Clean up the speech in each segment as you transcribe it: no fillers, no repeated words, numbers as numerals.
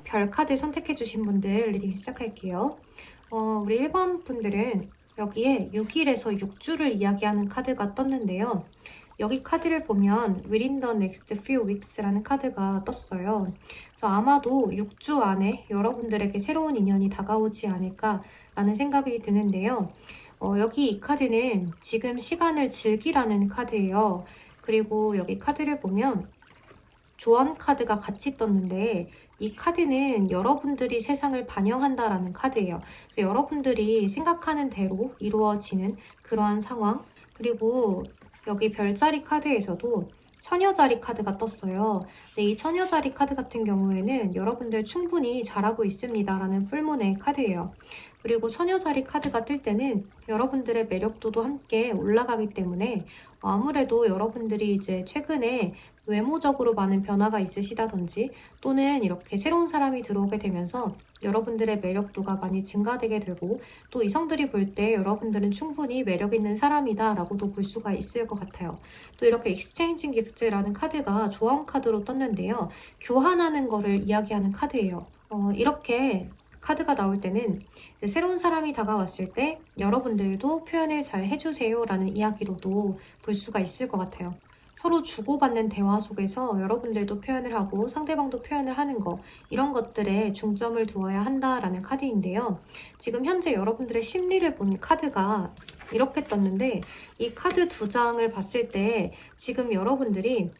별 카드 선택해주신 분들 리딩 시작할게요. 우리 1번 분들은 여기에 6일에서 6주를 이야기하는 카드가 떴는데요. 여기 카드를 보면 Within the next few weeks라는 카드가 떴어요. 그래서 아마도 6주 안에 여러분들에게 새로운 인연이 다가오지 않을까라는 생각이 드는데요. 여기 이 카드는 지금 시간을 즐기라는 카드예요. 그리고 여기 카드를 보면 조언 카드가 같이 떴는데 이 카드는 여러분들이 세상을 반영한다라는 카드예요. 그래서 여러분들이 생각하는 대로 이루어지는 그러한 상황, 그리고 여기 별자리 카드에서도 처녀자리 카드가 떴어요. 근데 이 처녀자리 카드 같은 경우에는 여러분들 충분히 잘하고 있습니다라는 풀문의 카드예요. 그리고 처녀자리 카드가 뜰 때는 여러분들의 매력도도 함께 올라가기 때문에 아무래도 여러분들이 이제 최근에 외모적으로 많은 변화가 있으시다든지 또는 이렇게 새로운 사람이 들어오게 되면서 여러분들의 매력도가 많이 증가되게 되고 또 이성들이 볼 때 여러분들은 충분히 매력 있는 사람이다 라고도 볼 수가 있을 것 같아요. 또 이렇게 익스체인징 기프트라는 카드가 조언 카드로 떴는데요. 교환하는 거를 이야기하는 카드예요. 이렇게 카드가 나올 때는 이제 새로운 사람이 다가왔을 때 여러분들도 표현을 잘 해주세요 라는 이야기로도 볼 수가 있을 것 같아요. 서로 주고받는 대화 속에서 여러분들도 표현을 하고 상대방도 표현을 하는 거, 이런 것들에 중점을 두어야 한다라는 카드인데요. 지금 현재 여러분들의 심리를 본 카드가 이렇게 떴는데 이 카드 두 장을 봤을 때 지금 여러분들이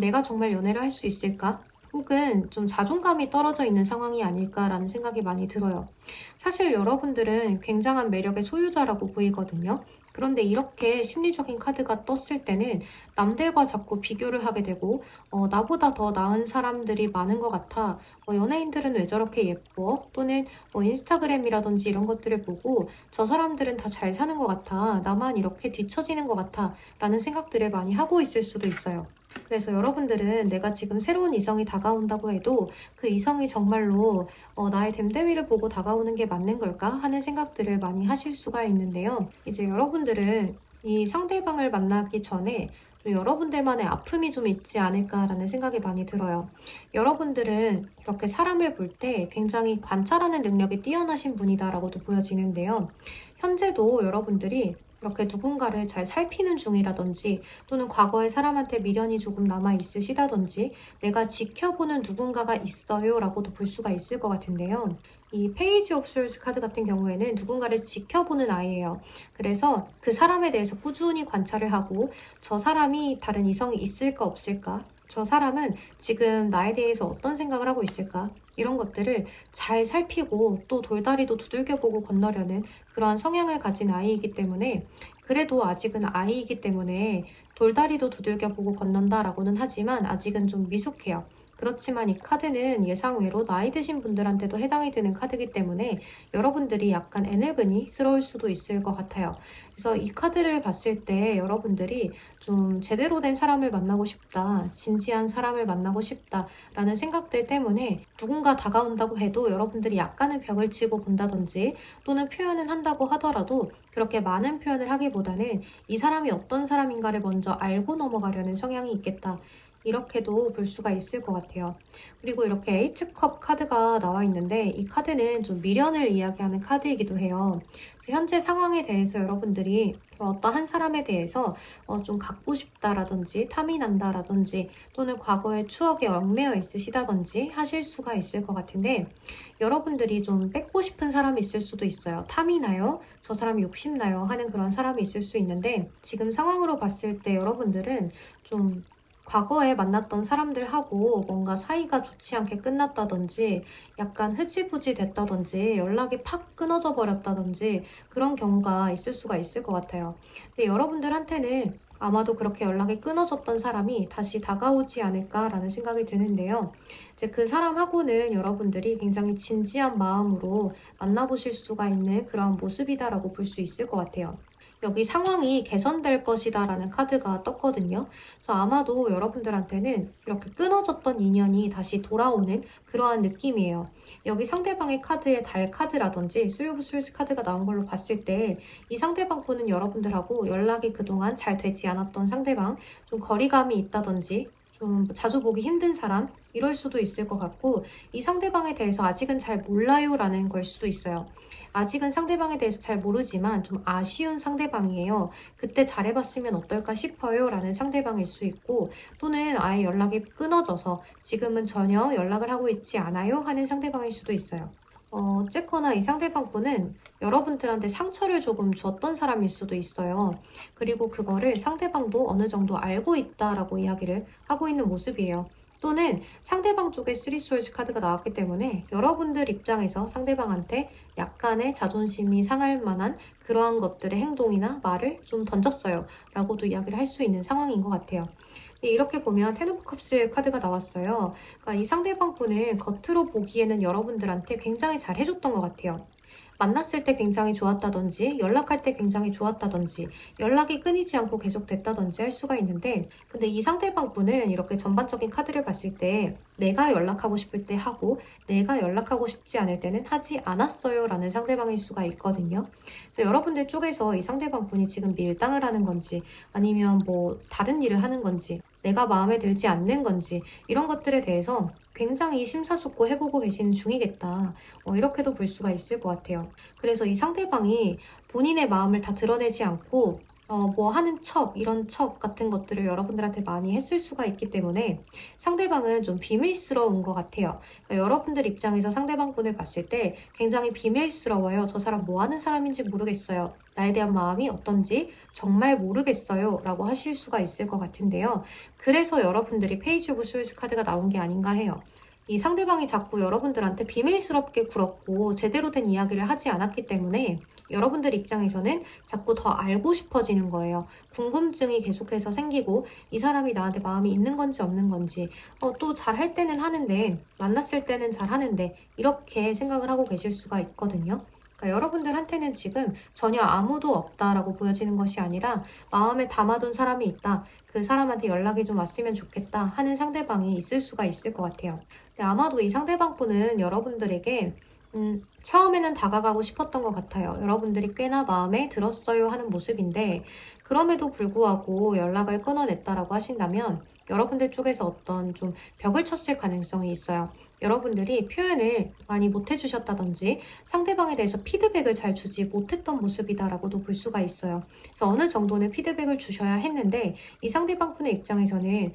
내가 정말 연애를 할 수 있을까? 혹은 좀 자존감이 떨어져 있는 상황이 아닐까라는 생각이 많이 들어요. 사실 여러분들은 굉장한 매력의 소유자라고 보이거든요. 그런데 이렇게 심리적인 카드가 떴을 때는 남들과 자꾸 비교를 하게 되고 나보다 더 나은 사람들이 많은 것 같아. 연예인들은 왜 저렇게 예뻐? 또는 인스타그램이라든지 이런 것들을 보고 저 사람들은 다 잘 사는 것 같아. 나만 이렇게 뒤처지는 것 같아. 라는 생각들을 많이 하고 있을 수도 있어요. 그래서 여러분들은 내가 지금 새로운 이성이 다가온다고 해도 그 이성이 정말로 나의 됨됨이를 보고 다가오는 게 맞는 걸까 하는 생각들을 많이 하실 수가 있는데요. 이제 여러분들은 이 상대방을 만나기 전에 좀 여러분들만의 아픔이 좀 있지 않을까라는 생각이 많이 들어요. 여러분들은 이렇게 사람을 볼 때 굉장히 관찰하는 능력이 뛰어나신 분이다라고도 보여지는데요. 현재도 여러분들이 이렇게 누군가를 잘 살피는 중이라든지 또는 과거의 사람한테 미련이 조금 남아 있으시다든지 내가 지켜보는 누군가가 있어요 라고도 볼 수가 있을 것 같은데요. 이 페이지 오브 솔스 카드 같은 경우에는 누군가를 지켜보는 아이예요. 그래서 그 사람에 대해서 꾸준히 관찰을 하고 저 사람이 다른 이성이 있을까 없을까? 저 사람은 지금 나에 대해서 어떤 생각을 하고 있을까? 이런 것들을 잘 살피고 또 돌다리도 두들겨보고 건너려는 그러한 성향을 가진 아이이기 때문에 그래도 아직은 아이이기 때문에 돌다리도 두들겨보고 건넌다라고는 하지만 아직은 좀 미숙해요. 그렇지만 이 카드는 예상외로 나이 드신 분들한테도 해당이 되는 카드이기 때문에 여러분들이 약간 애늙은이스러울 수도 있을 것 같아요. 그래서 이 카드를 봤을 때 여러분들이 좀 제대로 된 사람을 만나고 싶다, 진지한 사람을 만나고 싶다라는 생각들 때문에 누군가 다가온다고 해도 여러분들이 약간은 벽을 치고 본다든지 또는 표현은 한다고 하더라도 그렇게 많은 표현을 하기보다는 이 사람이 어떤 사람인가를 먼저 알고 넘어가려는 성향이 있겠다. 이렇게도 볼 수가 있을 것 같아요. 그리고 이렇게 에이트컵 카드가 나와 있는데 이 카드는 좀 미련을 이야기하는 카드이기도 해요. 그래서 현재 상황에 대해서 여러분들이 어떠한 사람에 대해서 좀 갖고 싶다라든지 탐이 난다라든지 또는 과거의 추억에 얽매여 있으시다든지 하실 수가 있을 것 같은데 여러분들이 좀 뺏고 싶은 사람이 있을 수도 있어요. 탐이 나요? 저 사람이 욕심나요? 하는 그런 사람이 있을 수 있는데 지금 상황으로 봤을 때 여러분들은 좀 과거에 만났던 사람들하고 뭔가 사이가 좋지 않게 끝났다든지 약간 흐지부지 됐다든지 연락이 팍 끊어져 버렸다든지 그런 경우가 있을 수가 있을 것 같아요. 근데 여러분들한테는 아마도 그렇게 연락이 끊어졌던 사람이 다시 다가오지 않을까라는 생각이 드는데요. 이제 그 사람하고는 여러분들이 굉장히 진지한 마음으로 만나보실 수가 있는 그런 모습이다라고 볼 수 있을 것 같아요. 여기 상황이 개선될 것이다 라는 카드가 떴거든요. 그래서 아마도 여러분들한테는 이렇게 끊어졌던 인연이 다시 돌아오는 그러한 느낌이에요. 여기 상대방의 카드에 달 카드라든지 쓰리 오브 솔스 카드가 나온 걸로 봤을 때 이 상대방 분은 여러분들하고 연락이 그동안 잘 되지 않았던 상대방, 좀 거리감이 있다든지 좀 자주 보기 힘든 사람 이럴 수도 있을 것 같고, 이 상대방에 대해서 아직은 잘 몰라요 라는 걸 수도 있어요. 아직은 상대방에 대해서 잘 모르지만 좀 아쉬운 상대방이에요. 그때 잘해봤으면 어떨까 싶어요 라는 상대방일 수 있고, 또는 아예 연락이 끊어져서 지금은 전혀 연락을 하고 있지 않아요 하는 상대방일 수도 있어요. 어쨌거나 이 상대방분은 여러분들한테 상처를 조금 줬던 사람일 수도 있어요. 그리고 그거를 상대방도 어느 정도 알고 있다라고 이야기를 하고 있는 모습이에요. 또는 상대방 쪽에 쓰리솔즈 카드가 나왔기 때문에 여러분들 입장에서 상대방한테 약간의 자존심이 상할 만한 그러한 것들의 행동이나 말을 좀 던졌어요 라고도 이야기를 할 수 있는 상황인 것 같아요. 이렇게 보면 텐 오브 컵스의 카드가 나왔어요. 그러니까 이 상대방 분은 겉으로 보기에는 여러분들한테 굉장히 잘 해줬던 것 같아요. 만났을 때 굉장히 좋았다든지, 연락할 때 굉장히 좋았다든지, 연락이 끊이지 않고 계속됐다든지 할 수가 있는데, 근데 이 상대방 분은 이렇게 전반적인 카드를 봤을 때 내가 연락하고 싶을 때 하고 내가 연락하고 싶지 않을 때는 하지 않았어요 라는 상대방일 수가 있거든요. 그래서 여러분들 쪽에서 이 상대방 분이 지금 밀당을 하는 건지, 아니면 뭐 다른 일을 하는 건지, 내가 마음에 들지 않는 건지, 이런 것들에 대해서 굉장히 심사숙고해보고 계시는 중이겠다. 이렇게도 볼 수가 있을 것 같아요. 그래서 이 상대방이 본인의 마음을 다 드러내지 않고 뭐 하는 척, 이런 척 같은 것들을 여러분들한테 많이 했을 수가 있기 때문에 상대방은 좀 비밀스러운 것 같아요. 그러니까 여러분들 입장에서 상대방 분을 봤을 때 굉장히 비밀스러워요. 저 사람 뭐 하는 사람인지 모르겠어요. 나에 대한 마음이 어떤지 정말 모르겠어요 라고 하실 수가 있을 것 같은데요. 그래서 여러분들이 페이지 오브 소울스 카드가 나온 게 아닌가 해요. 이 상대방이 자꾸 여러분들한테 비밀스럽게 굴었고 제대로 된 이야기를 하지 않았기 때문에 여러분들 입장에서는 자꾸 더 알고 싶어지는 거예요. 궁금증이 계속해서 생기고 이 사람이 나한테 마음이 있는 건지 없는 건지 또 잘할 때는 하는데 만났을 때는 잘 하는데 이렇게 생각을 하고 계실 수가 있거든요. 그러니까 여러분들한테는 지금 전혀 아무도 없다라고 보여지는 것이 아니라 마음에 담아둔 사람이 있다. 그 사람한테 연락이 좀 왔으면 좋겠다 하는 상대방이 있을 수가 있을 것 같아요. 근데 아마도 이 상대방분은 여러분들에게 처음에는 다가가고 싶었던 것 같아요. 여러분들이 꽤나 마음에 들었어요 하는 모습인데 그럼에도 불구하고 연락을 끊어냈다라고 하신다면 여러분들 쪽에서 어떤 좀 벽을 쳤을 가능성이 있어요. 여러분들이 표현을 많이 못 해주셨다든지 상대방에 대해서 피드백을 잘 주지 못했던 모습이다라고도 볼 수가 있어요. 그래서 어느 정도는 피드백을 주셔야 했는데 이 상대방 분의 입장에서는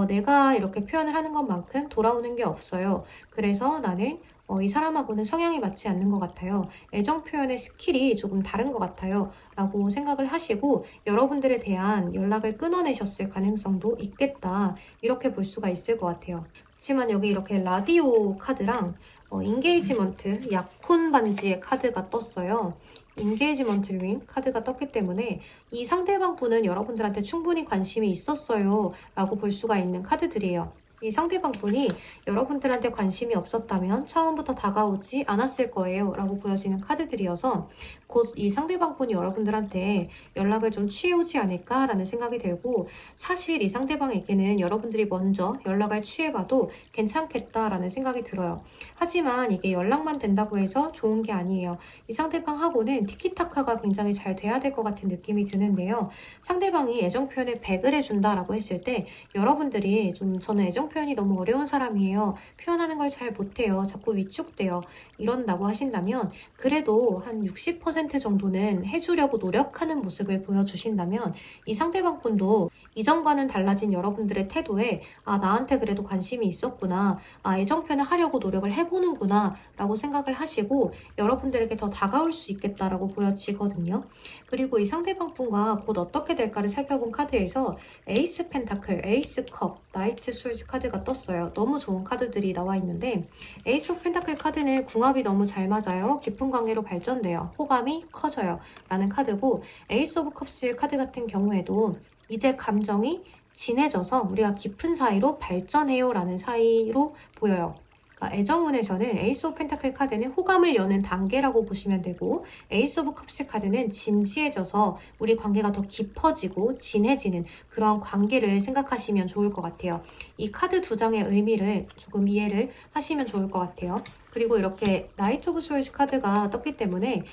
내가 이렇게 표현을 하는 것만큼 돌아오는 게 없어요. 그래서 나는 이 사람하고는 성향이 맞지 않는 것 같아요. 애정 표현의 스킬이 조금 다른 것 같아요. 라고 생각을 하시고 여러분들에 대한 연락을 끊어내셨을 가능성도 있겠다. 이렇게 볼 수가 있을 것 같아요. 그렇지만 여기 이렇게 라디오 카드랑 인게이지먼트, 약혼 반지의 카드가 떴어요. 인게이지먼트 링 카드가 떴기 때문에 이 상대방 분은 여러분들한테 충분히 관심이 있었어요. 라고 볼 수가 있는 카드들이에요. 이 상대방 분이 여러분들한테 관심이 없었다면 처음부터 다가오지 않았을 거예요 라고 보여지는 카드들이어서 곧 이 상대방 분이 여러분들한테 연락을 좀 취해오지 않을까 라는 생각이 들고 사실 이 상대방에게는 여러분들이 먼저 연락을 취해봐도 괜찮겠다라는 생각이 들어요. 하지만 이게 연락만 된다고 해서 좋은 게 아니에요. 이 상대방하고는 티키타카가 굉장히 잘 돼야 될 것 같은 느낌이 드는데요. 상대방이 애정 표현을 100을 해준다라고 했을 때 여러분들이 저는 애정 표현이 너무 어려운 사람이에요. 표현하는 걸 잘 못해요. 자꾸 위축돼요. 이런다고 하신다면 그래도 한 60% 정도는 해주려고 노력하는 모습을 보여주신다면 이 상대방 분도 이전과는 달라진 여러분들의 태도에 나한테 그래도 관심이 있었구나. 애정 표현을 하려고 노력을 해보는구나 라고 생각을 하시고 여러분들에게 더 다가올 수 있겠다라고 보여지거든요. 그리고 이 상대방 분과 곧 어떻게 될까를 살펴본 카드에서 에이스 펜타클, 에이스 컵, 나이트 솔스 카드가 떴어요. 너무 좋은 카드들이 나와 있는데 에이스 오브 펜타클 카드는 궁합이 너무 잘 맞아요. 깊은 관계로 발전돼요. 호감이 커져요. 라는 카드고 에이스 오브 컵스 카드 같은 경우에도 이제 감정이 진해져서 우리가 깊은 사이로 발전해요 라는 사이로 보여요. 그러니까 애정운에서는 에이스 오브 펜타클 카드는 호감을 여는 단계라고 보시면 되고 에이스 오브 컵스 카드는 진지해져서 우리 관계가 더 깊어지고 진해지는 그런 관계를 생각하시면 좋을 것 같아요. 이 카드 두 장의 의미를 조금 이해를 하시면 좋을 것 같아요. 그리고 이렇게 나이트 오브 소울스 카드가 떴기 때문에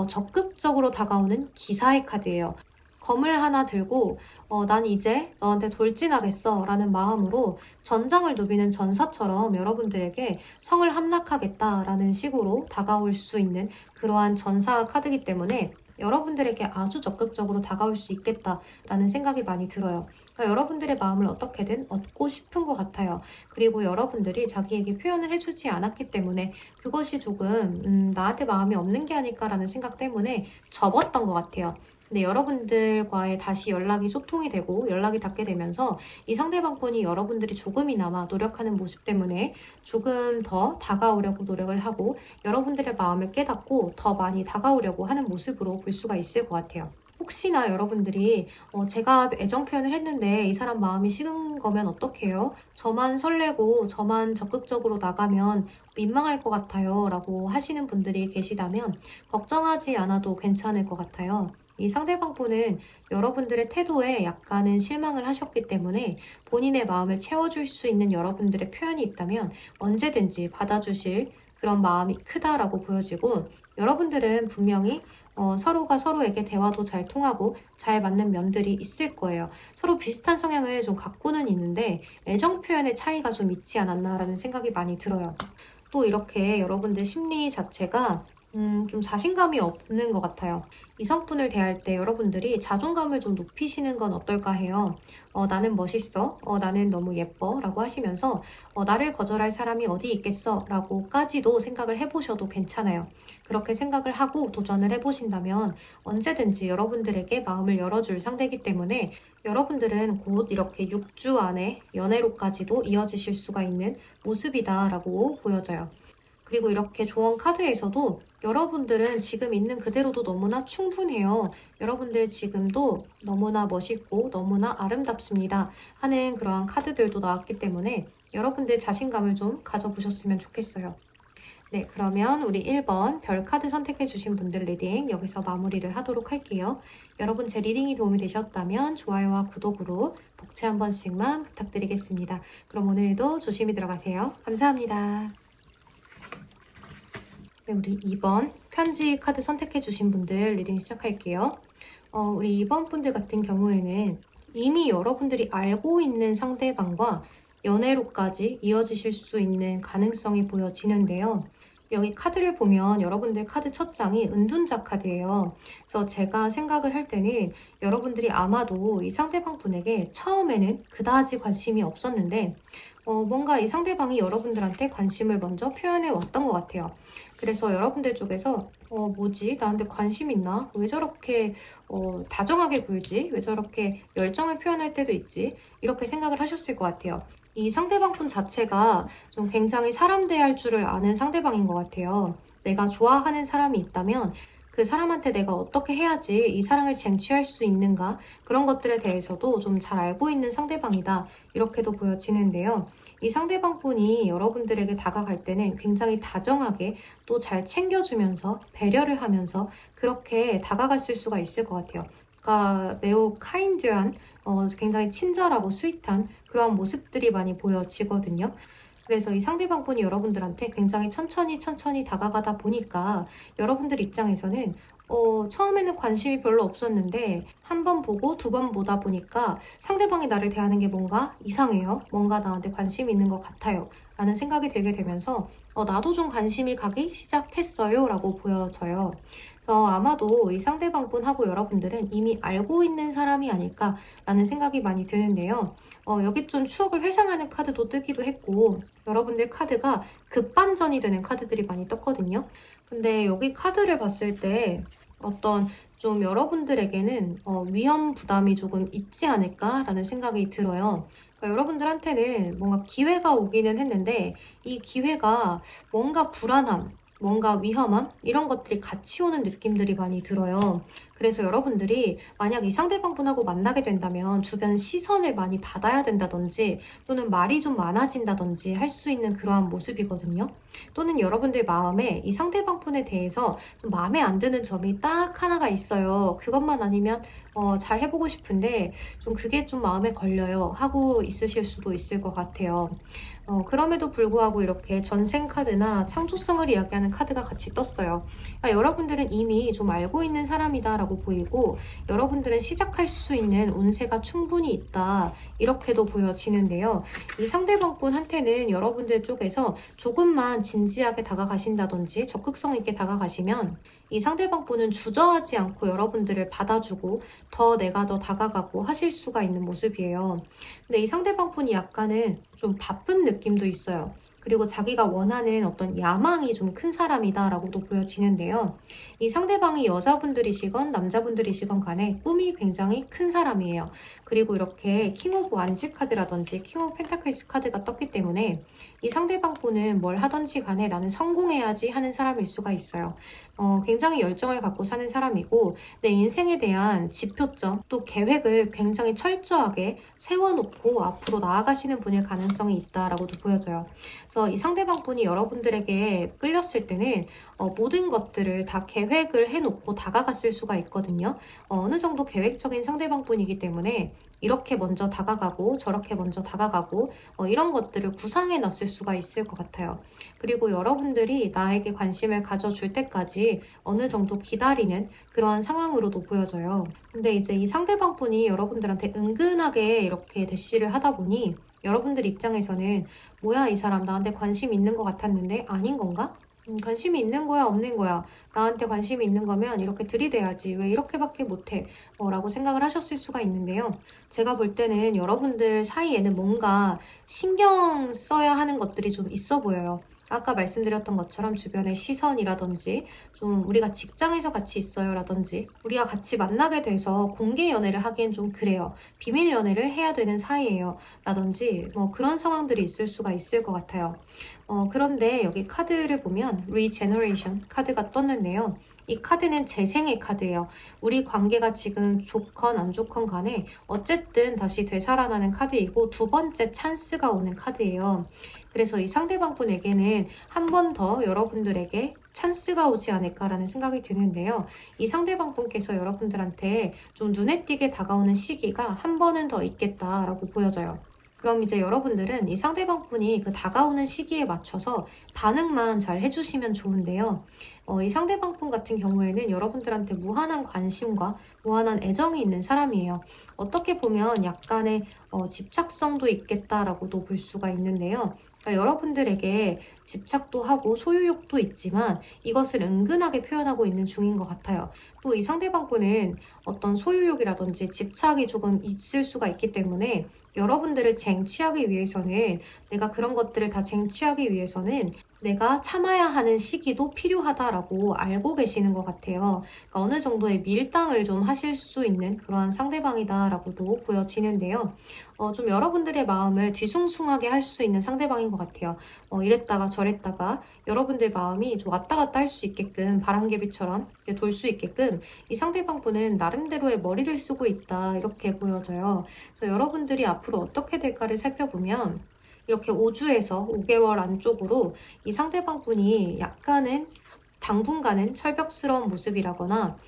적극적으로 다가오는 기사의 카드예요. 검을 하나 들고 난 이제 너한테 돌진하겠어 라는 마음으로 전장을 누비는 전사처럼 여러분들에게 성을 함락하겠다라는 식으로 다가올 수 있는 그러한 전사 카드이기 때문에 여러분들에게 아주 적극적으로 다가올 수 있겠다라는 생각이 많이 들어요. 그러니까 여러분들의 마음을 어떻게든 얻고 싶은 것 같아요. 그리고 여러분들이 자기에게 표현을 해주지 않았기 때문에 그것이 조금 나한테 마음이 없는 게 아닐까라는 생각 때문에 접었던 것 같아요. 근데 여러분들과의 다시 연락이 소통이 되고 연락이 닿게 되면서 이 상대방분이 여러분들이 조금이나마 노력하는 모습 때문에 조금 더 다가오려고 노력을 하고 여러분들의 마음을 깨닫고 더 많이 다가오려고 하는 모습으로 볼 수가 있을 것 같아요. 혹시나 여러분들이 제가 애정 표현을 했는데 이 사람 마음이 식은 거면 어떡해요? 저만 설레고 저만 적극적으로 나가면 민망할 것 같아요 라고 하시는 분들이 계시다면 걱정하지 않아도 괜찮을 것 같아요. 이 상대방 분은 여러분들의 태도에 약간은 실망을 하셨기 때문에 본인의 마음을 채워줄 수 있는 여러분들의 표현이 있다면 언제든지 받아주실 그런 마음이 크다라고 보여지고 여러분들은 분명히 서로가 서로에게 대화도 잘 통하고 잘 맞는 면들이 있을 거예요. 서로 비슷한 성향을 좀 갖고는 있는데 애정 표현의 차이가 좀 있지 않았나라는 생각이 많이 들어요. 또 이렇게 여러분들 심리 자체가 좀 자신감이 없는 것 같아요. 이성분을 대할 때 여러분들이 자존감을 좀 높이시는 건 어떨까 해요. 나는 멋있어. 나는 너무 예뻐. 라고 하시면서 나를 거절할 사람이 어디 있겠어. 라고까지도 생각을 해보셔도 괜찮아요. 그렇게 생각을 하고 도전을 해보신다면 언제든지 여러분들에게 마음을 열어줄 상대이기 때문에 여러분들은 곧 이렇게 6주 안에 연애로까지도 이어지실 수가 있는 모습이다라고 보여져요. 그리고 이렇게 조언 카드에서도 여러분들은 지금 있는 그대로도 너무나 충분해요. 여러분들 지금도 너무나 멋있고 너무나 아름답습니다. 하는 그러한 카드들도 나왔기 때문에 여러분들 자신감을 좀 가져보셨으면 좋겠어요. 네, 그러면 우리 1번 별 카드 선택해 주신 분들 리딩 여기서 마무리를 하도록 할게요. 여러분 제 리딩이 도움이 되셨다면 좋아요와 구독으로 복채 한 번씩만 부탁드리겠습니다. 그럼 오늘도 조심히 들어가세요. 감사합니다. 네, 우리 2번 편지 카드 선택해 주신 분들 리딩 시작할게요. 우리 2번 분들 같은 경우에는 이미 여러분들이 알고 있는 상대방과 연애로까지 이어지실 수 있는 가능성이 보여지는데요. 여기 카드를 보면 여러분들 카드 첫 장이 은둔자 카드예요. 그래서 제가 생각을 할 때는 여러분들이 아마도 이 상대방 분에게 처음에는 그다지 관심이 없었는데 뭔가 이 상대방이 여러분들한테 관심을 먼저 표현해 왔던 것 같아요. 그래서 여러분들 쪽에서 뭐지? 나한테 관심 있나? 왜 저렇게 다정하게 굴지? 왜 저렇게 열정을 표현할 때도 있지? 이렇게 생각을 하셨을 것 같아요. 이 상대방 분 자체가 좀 굉장히 사람 대할 줄을 아는 상대방인 것 같아요. 내가 좋아하는 사람이 있다면 그 사람한테 내가 어떻게 해야지 이 사랑을 쟁취할 수 있는가 그런 것들에 대해서도 좀 잘 알고 있는 상대방이다 이렇게도 보여지는데요. 이 상대방 분이 여러분들에게 다가갈 때는 굉장히 다정하게 또 잘 챙겨주면서 배려를 하면서 그렇게 다가갔을 수가 있을 것 같아요. 그러니까 매우 카인드한 굉장히 친절하고 스윗한 그런 모습들이 많이 보여지거든요. 그래서 이 상대방 분이 여러분들한테 굉장히 천천히 다가가다 보니까 여러분들 입장에서는 처음에는 관심이 별로 없었는데 한 번 보고 두 번 보다 보니까 상대방이 나를 대하는 게 뭔가 이상해요. 뭔가 나한테 관심이 있는 것 같아요. 라는 생각이 들게 되면서 나도 좀 관심이 가기 시작했어요. 라고 보여져요. 그래서 아마도 이 상대방 분하고 여러분들은 이미 알고 있는 사람이 아닐까라는 생각이 많이 드는데요. 여기 좀 추억을 회상하는 카드도 뜨기도 했고 여러분들 카드가 급반전이 되는 카드들이 많이 떴거든요. 근데 여기 카드를 봤을 때 어떤 좀 여러분들에게는 위험 부담이 조금 있지 않을까라는 생각이 들어요. 그러니까 여러분들한테는 뭔가 기회가 오기는 했는데 이 기회가 뭔가 불안함, 뭔가 위험함 이런 것들이 같이 오는 느낌들이 많이 들어요. 그래서 여러분들이 만약 이 상대방 분하고 만나게 된다면 주변 시선을 많이 받아야 된다든지 또는 말이 좀 많아진다든지 할 수 있는 그러한 모습이거든요. 또는 여러분들 마음에 이 상대방 분에 대해서 좀 마음에 안 드는 점이 딱 하나가 있어요. 그것만 아니면 잘 해보고 싶은데 좀 그게 좀 마음에 걸려요 하고 있으실 수도 있을 것 같아요. 그럼에도 불구하고 이렇게 전생 카드나 창조성을 이야기하는 카드가 같이 떴어요. 그러니까 여러분들은 이미 좀 알고 있는 사람이다라고 보이고 여러분들은 시작할 수 있는 운세가 충분히 있다 이렇게도 보여지는데요. 이 상대방 분한테는 여러분들 쪽에서 조금만 진지하게 다가가신다든지 적극성 있게 다가가시면 이 상대방 분은 주저하지 않고 여러분들을 받아주고 내가 더 다가가고 하실 수가 있는 모습이에요. 근데 이 상대방 분이 약간은 좀 바쁜 느낌도 있어요. 그리고 자기가 원하는 어떤 야망이 좀 큰 사람이다라고도 보여지는데요. 이 상대방이 여자분들이시건 남자분들이시건 간에 꿈이 굉장히 큰 사람이에요. 그리고 이렇게 킹 오브 완즈 카드라든지 킹 오브 펜타클스 카드가 떴기 때문에 이 상대방 분은 뭘 하든지 간에 나는 성공해야지 하는 사람일 수가 있어요. 굉장히 열정을 갖고 사는 사람이고 내 인생에 대한 지표점 또 계획을 굉장히 철저하게 세워놓고 앞으로 나아가시는 분일 가능성이 있다라고도 보여져요. 그래서 이 상대방 분이 여러분들에게 끌렸을 때는 모든 것들을 다 계획을 해놓고 다가갔을 수가 있거든요. 어느 정도 계획적인 상대방 분이기 때문에 이렇게 먼저 다가가고 저렇게 먼저 다가가고 이런 것들을 구상해 놨을 수가 있을 것 같아요. 그리고 여러분들이 나에게 관심을 가져줄 때까지 어느 정도 기다리는 그러한 상황으로도 보여져요. 근데 이제 이 상대방 분이 여러분들한테 은근하게 이렇게 대시를 하다 보니 여러분들 입장에서는 뭐야 이 사람 나한테 관심 있는 것 같았는데 아닌 건가? 관심이 있는 거야 없는 거야? 나한테 관심이 있는 거면 이렇게 들이대야지 왜 이렇게밖에 못해? 라고 생각을 하셨을 수가 있는데요. 제가 볼 때는 여러분들 사이에는 뭔가 신경 써야 하는 것들이 좀 있어 보여요. 아까 말씀드렸던 것처럼 주변의 시선이라든지 좀 우리가 직장에서 같이 있어요 라든지 우리가 같이 만나게 돼서 공개 연애를 하기엔 좀 그래요. 비밀 연애를 해야 되는 사이예요 라든지 뭐 그런 상황들이 있을 수가 있을 것 같아요. 그런데 여기 카드를 보면 리제너레이션 카드가 떴는데요. 이 카드는 재생의 카드예요. 우리 관계가 지금 좋건 안 좋건 간에 어쨌든 다시 되살아나는 카드이고 두 번째 찬스가 오는 카드예요. 그래서 이 상대방 분에게는 한 번 더 여러분들에게 찬스가 오지 않을까라는 생각이 드는데요. 이 상대방 분께서 여러분들한테 좀 눈에 띄게 다가오는 시기가 한 번은 더 있겠다라고 보여져요. 그럼 이제 여러분들은 이 상대방 분이 그 다가오는 시기에 맞춰서 반응만 잘 해주시면 좋은데요. 이 상대방 분 같은 경우에는 여러분들한테 무한한 관심과 무한한 애정이 있는 사람이에요. 어떻게 보면 약간의 집착성도 있겠다라고도 볼 수가 있는데요. 그러니까 여러분들에게 집착도 하고 소유욕도 있지만 이것을 은근하게 표현하고 있는 중인 것 같아요. 또 이 상대방 분은 어떤 소유욕이라든지 집착이 조금 있을 수가 있기 때문에 여러분들을 쟁취하기 위해서는 내가 그런 것들을 다 쟁취하기 위해서는 내가 참아야 하는 시기도 필요하다라고 알고 계시는 것 같아요. 그러니까 어느 정도의 밀당을 좀 하실 수 있는 그러한 상대방이다라고도 보여지는데요. 좀 여러분들의 마음을 뒤숭숭하게 할 수 있는 상대방인 것 같아요. 이랬다가 저랬다가 여러분들 마음이 좀 왔다 갔다 할 수 있게끔 바람개비처럼 돌 수 있게끔 이 상대방 분은 나름대로의 머리를 쓰고 있다 이렇게 보여져요. 그래서 여러분들이 앞으로 어떻게 될까를 살펴보면 이렇게 5주에서 5개월 안쪽으로 이 상대방 분이 약간은 당분간은 철벽스러운 모습이라거나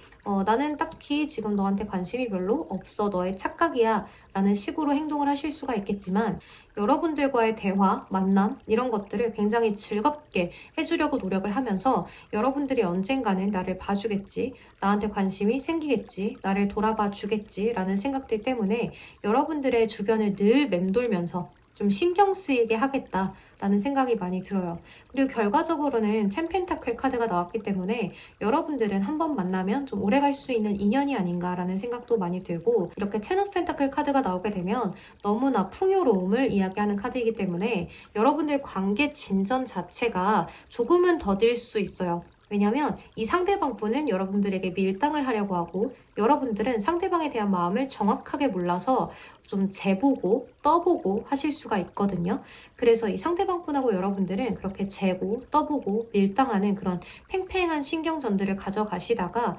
나는 딱히 지금 너한테 관심이 별로 없어 너의 착각이야 라는 식으로 행동을 하실 수가 있겠지만 여러분들과의 대화, 만남 이런 것들을 굉장히 즐겁게 해주려고 노력을 하면서 여러분들이 언젠가는 나를 봐주겠지, 나한테 관심이 생기겠지, 나를 돌아봐 주겠지 라는 생각들 때문에 여러분들의 주변을 늘 맴돌면서 좀 신경 쓰이게 하겠다라는 생각이 많이 들어요. 그리고 결과적으로는 10 펜타클 카드가 나왔기 때문에 여러분들은 한번 만나면 좀 오래 갈 수 있는 인연이 아닌가라는 생각도 많이 들고 이렇게 10 오브 펜타클 카드가 나오게 되면 너무나 풍요로움을 이야기하는 카드이기 때문에 여러분들 관계 진전 자체가 조금은 더딜 수 있어요. 왜냐면 이 상대방 분은 여러분들에게 밀당을 하려고 하고 여러분들은 상대방에 대한 마음을 정확하게 몰라서 좀 재보고 떠보고 하실 수가 있거든요. 그래서 이 상대방 분하고 여러분들은 그렇게 재고 떠보고 밀당하는 그런 팽팽한 신경전들을 가져가시다가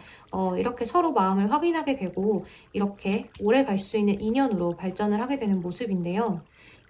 이렇게 서로 마음을 확인하게 되고 이렇게 오래 갈 수 있는 인연으로 발전을 하게 되는 모습인데요.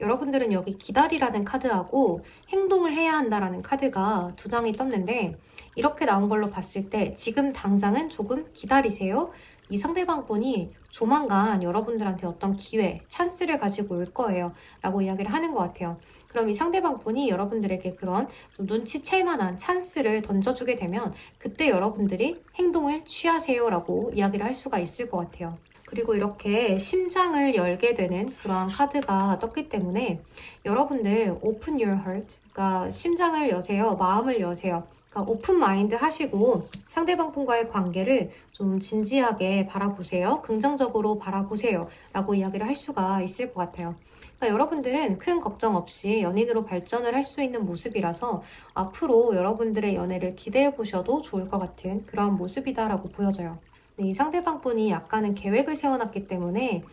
여러분들은 여기 기다리라는 카드하고 행동을 해야 한다라는 카드가 두 장이 떴는데 이렇게 나온 걸로 봤을 때 지금 당장은 조금 기다리세요. 이 상대방 분이 조만간 여러분들한테 어떤 기회, 찬스를 가지고 올 거예요. 라고 이야기를 하는 것 같아요. 그럼 이 상대방 분이 여러분들에게 그런 좀 눈치챌 만한 찬스를 던져주게 되면 그때 여러분들이 행동을 취하세요라고 이야기를 할 수가 있을 것 같아요. 그리고 이렇게 심장을 열게 되는 그러한 카드가 떴기 때문에 여러분들 open your heart, 그러니까 심장을 여세요, 마음을 여세요. 그러니까 오픈 마인드 하시고 상대방 분과의 관계를 좀 진지하게 바라보세요. 긍정적으로 바라보세요. 라고 이야기를 할 수가 있을 것 같아요. 그러니까 여러분들은 큰 걱정 없이 연인으로 발전을 할 수 있는 모습이라서 앞으로 여러분들의 연애를 기대해 보셔도 좋을 것 같은 그런 모습이다라고 보여져요. 네, 이 상대방 분이 약간은 계획을 세워놨기 때문에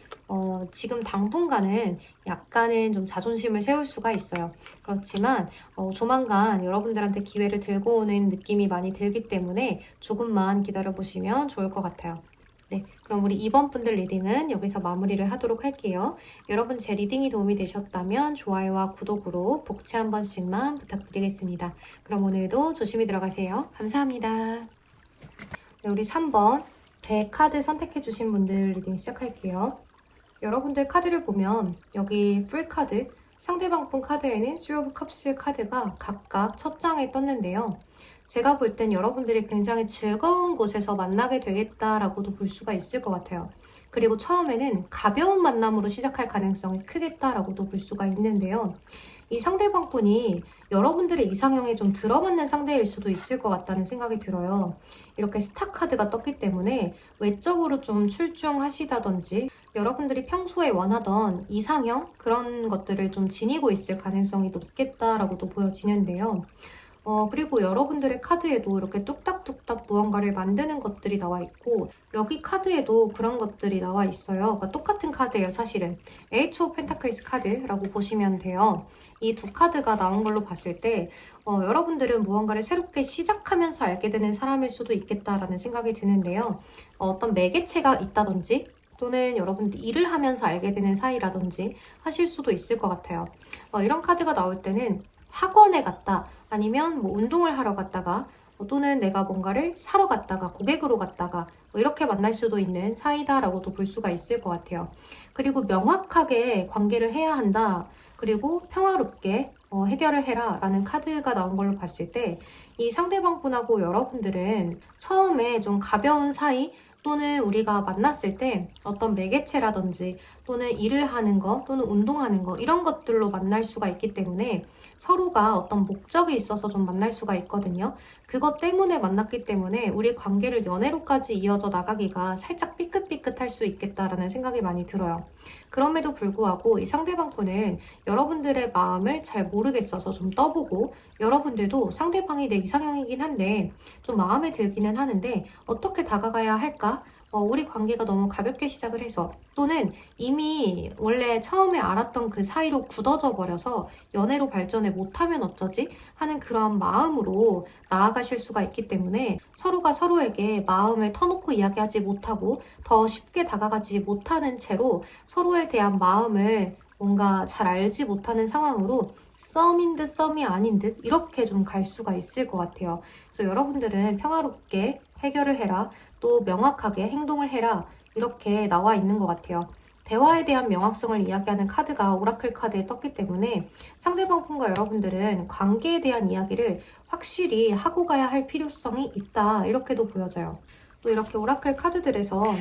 지금 당분간은 약간은 좀 자존심을 세울 수가 있어요. 그렇지만 조만간 여러분들한테 기회를 들고 오는 느낌이 많이 들기 때문에 조금만 기다려보시면 좋을 것 같아요. 네, 그럼 우리 2번 분들 리딩은 여기서 마무리를 하도록 할게요. 여러분 제 리딩이 도움이 되셨다면 좋아요와 구독으로 복채 한 번씩만 부탁드리겠습니다. 그럼 오늘도 조심히 들어가세요. 감사합니다. 네, 우리 3번 배 카드 선택해주신 분들 리딩 시작할게요. 여러분들 카드를 보면 여기 풀 카드, 상대방 분 카드에는 Three of Cups 카드가 각각 첫 장에 떴는데요. 제가 볼 땐 여러분들이 굉장히 즐거운 곳에서 만나게 되겠다라고도 볼 수가 있을 것 같아요. 그리고 처음에는 가벼운 만남으로 시작할 가능성이 크겠다라고도 볼 수가 있는데요. 이 상대방 분이 여러분들의 이상형에 좀 들어맞는 상대일 수도 있을 것 같다는 생각이 들어요. 이렇게 스타 카드가 떴기 때문에 외적으로 좀 출중하시다든지 여러분들이 평소에 원하던 이상형 그런 것들을 좀 지니고 있을 가능성이 높겠다라고도 보여지는데요. 그리고 여러분들의 카드에도 이렇게 뚝딱뚝딱 무언가를 만드는 것들이 나와 있고 여기 카드에도 그런 것들이 나와 있어요. 그러니까 똑같은 카드예요, 사실은. H of Pentacles 카드라고 보시면 돼요. 이 두 카드가 나온 걸로 봤을 때 여러분들은 무언가를 새롭게 시작하면서 알게 되는 사람일 수도 있겠다라는 생각이 드는데요. 어떤 매개체가 있다든지 또는 여러분들 일을 하면서 알게 되는 사이라든지 하실 수도 있을 것 같아요. 이런 카드가 나올 때는 학원에 갔다 아니면 뭐 운동을 하러 갔다가 또는 내가 뭔가를 사러 갔다가 고객으로 갔다가 이렇게 만날 수도 있는 사이다라고도 볼 수가 있을 것 같아요. 그리고 명확하게 관계를 해야 한다. 그리고 평화롭게 해결을 해라 라는 카드가 나온 걸로 봤을 때 이 상대방 분하고 여러분들은 처음에 좀 가벼운 사이 또는 우리가 만났을 때 어떤 매개체라든지 또는 일을 하는 거 또는 운동하는 거 이런 것들로 만날 수가 있기 때문에 서로가 어떤 목적이 있어서 좀 만날 수가 있거든요. 그것 때문에 만났기 때문에 우리 관계를 연애로까지 이어져 나가기가 살짝 삐끗삐끗할 수 있겠다라는 생각이 많이 들어요. 그럼에도 불구하고 이 상대방 분은 여러분들의 마음을 잘 모르겠어서 좀 떠보고 여러분들도 상대방이 내 이상형이긴 한데 좀 마음에 들기는 하는데 어떻게 다가가야 할까? 우리 관계가 너무 가볍게 시작을 해서 또는 이미 원래 처음에 알았던 그 사이로 굳어져 버려서 연애로 발전을 못하면 어쩌지? 하는 그런 마음으로 나아가실 수가 있기 때문에 서로가 서로에게 마음을 터놓고 이야기하지 못하고 더 쉽게 다가가지 못하는 채로 서로에 대한 마음을 뭔가 잘 알지 못하는 상황으로 썸인 듯 썸이 아닌 듯 이렇게 좀 갈 수가 있을 것 같아요. 그래서 여러분들은 평화롭게 해결을 해라. 또 명확하게 행동을 해라. 이렇게 나와 있는 것 같아요. 대화에 대한 명확성을 이야기하는 카드가 오라클 카드에 떴기 때문에 상대방 분과 여러분들은 관계에 대한 이야기를 확실히 하고 가야 할 필요성이 있다. 이렇게도 보여져요. 또 이렇게 오라클 카드들에서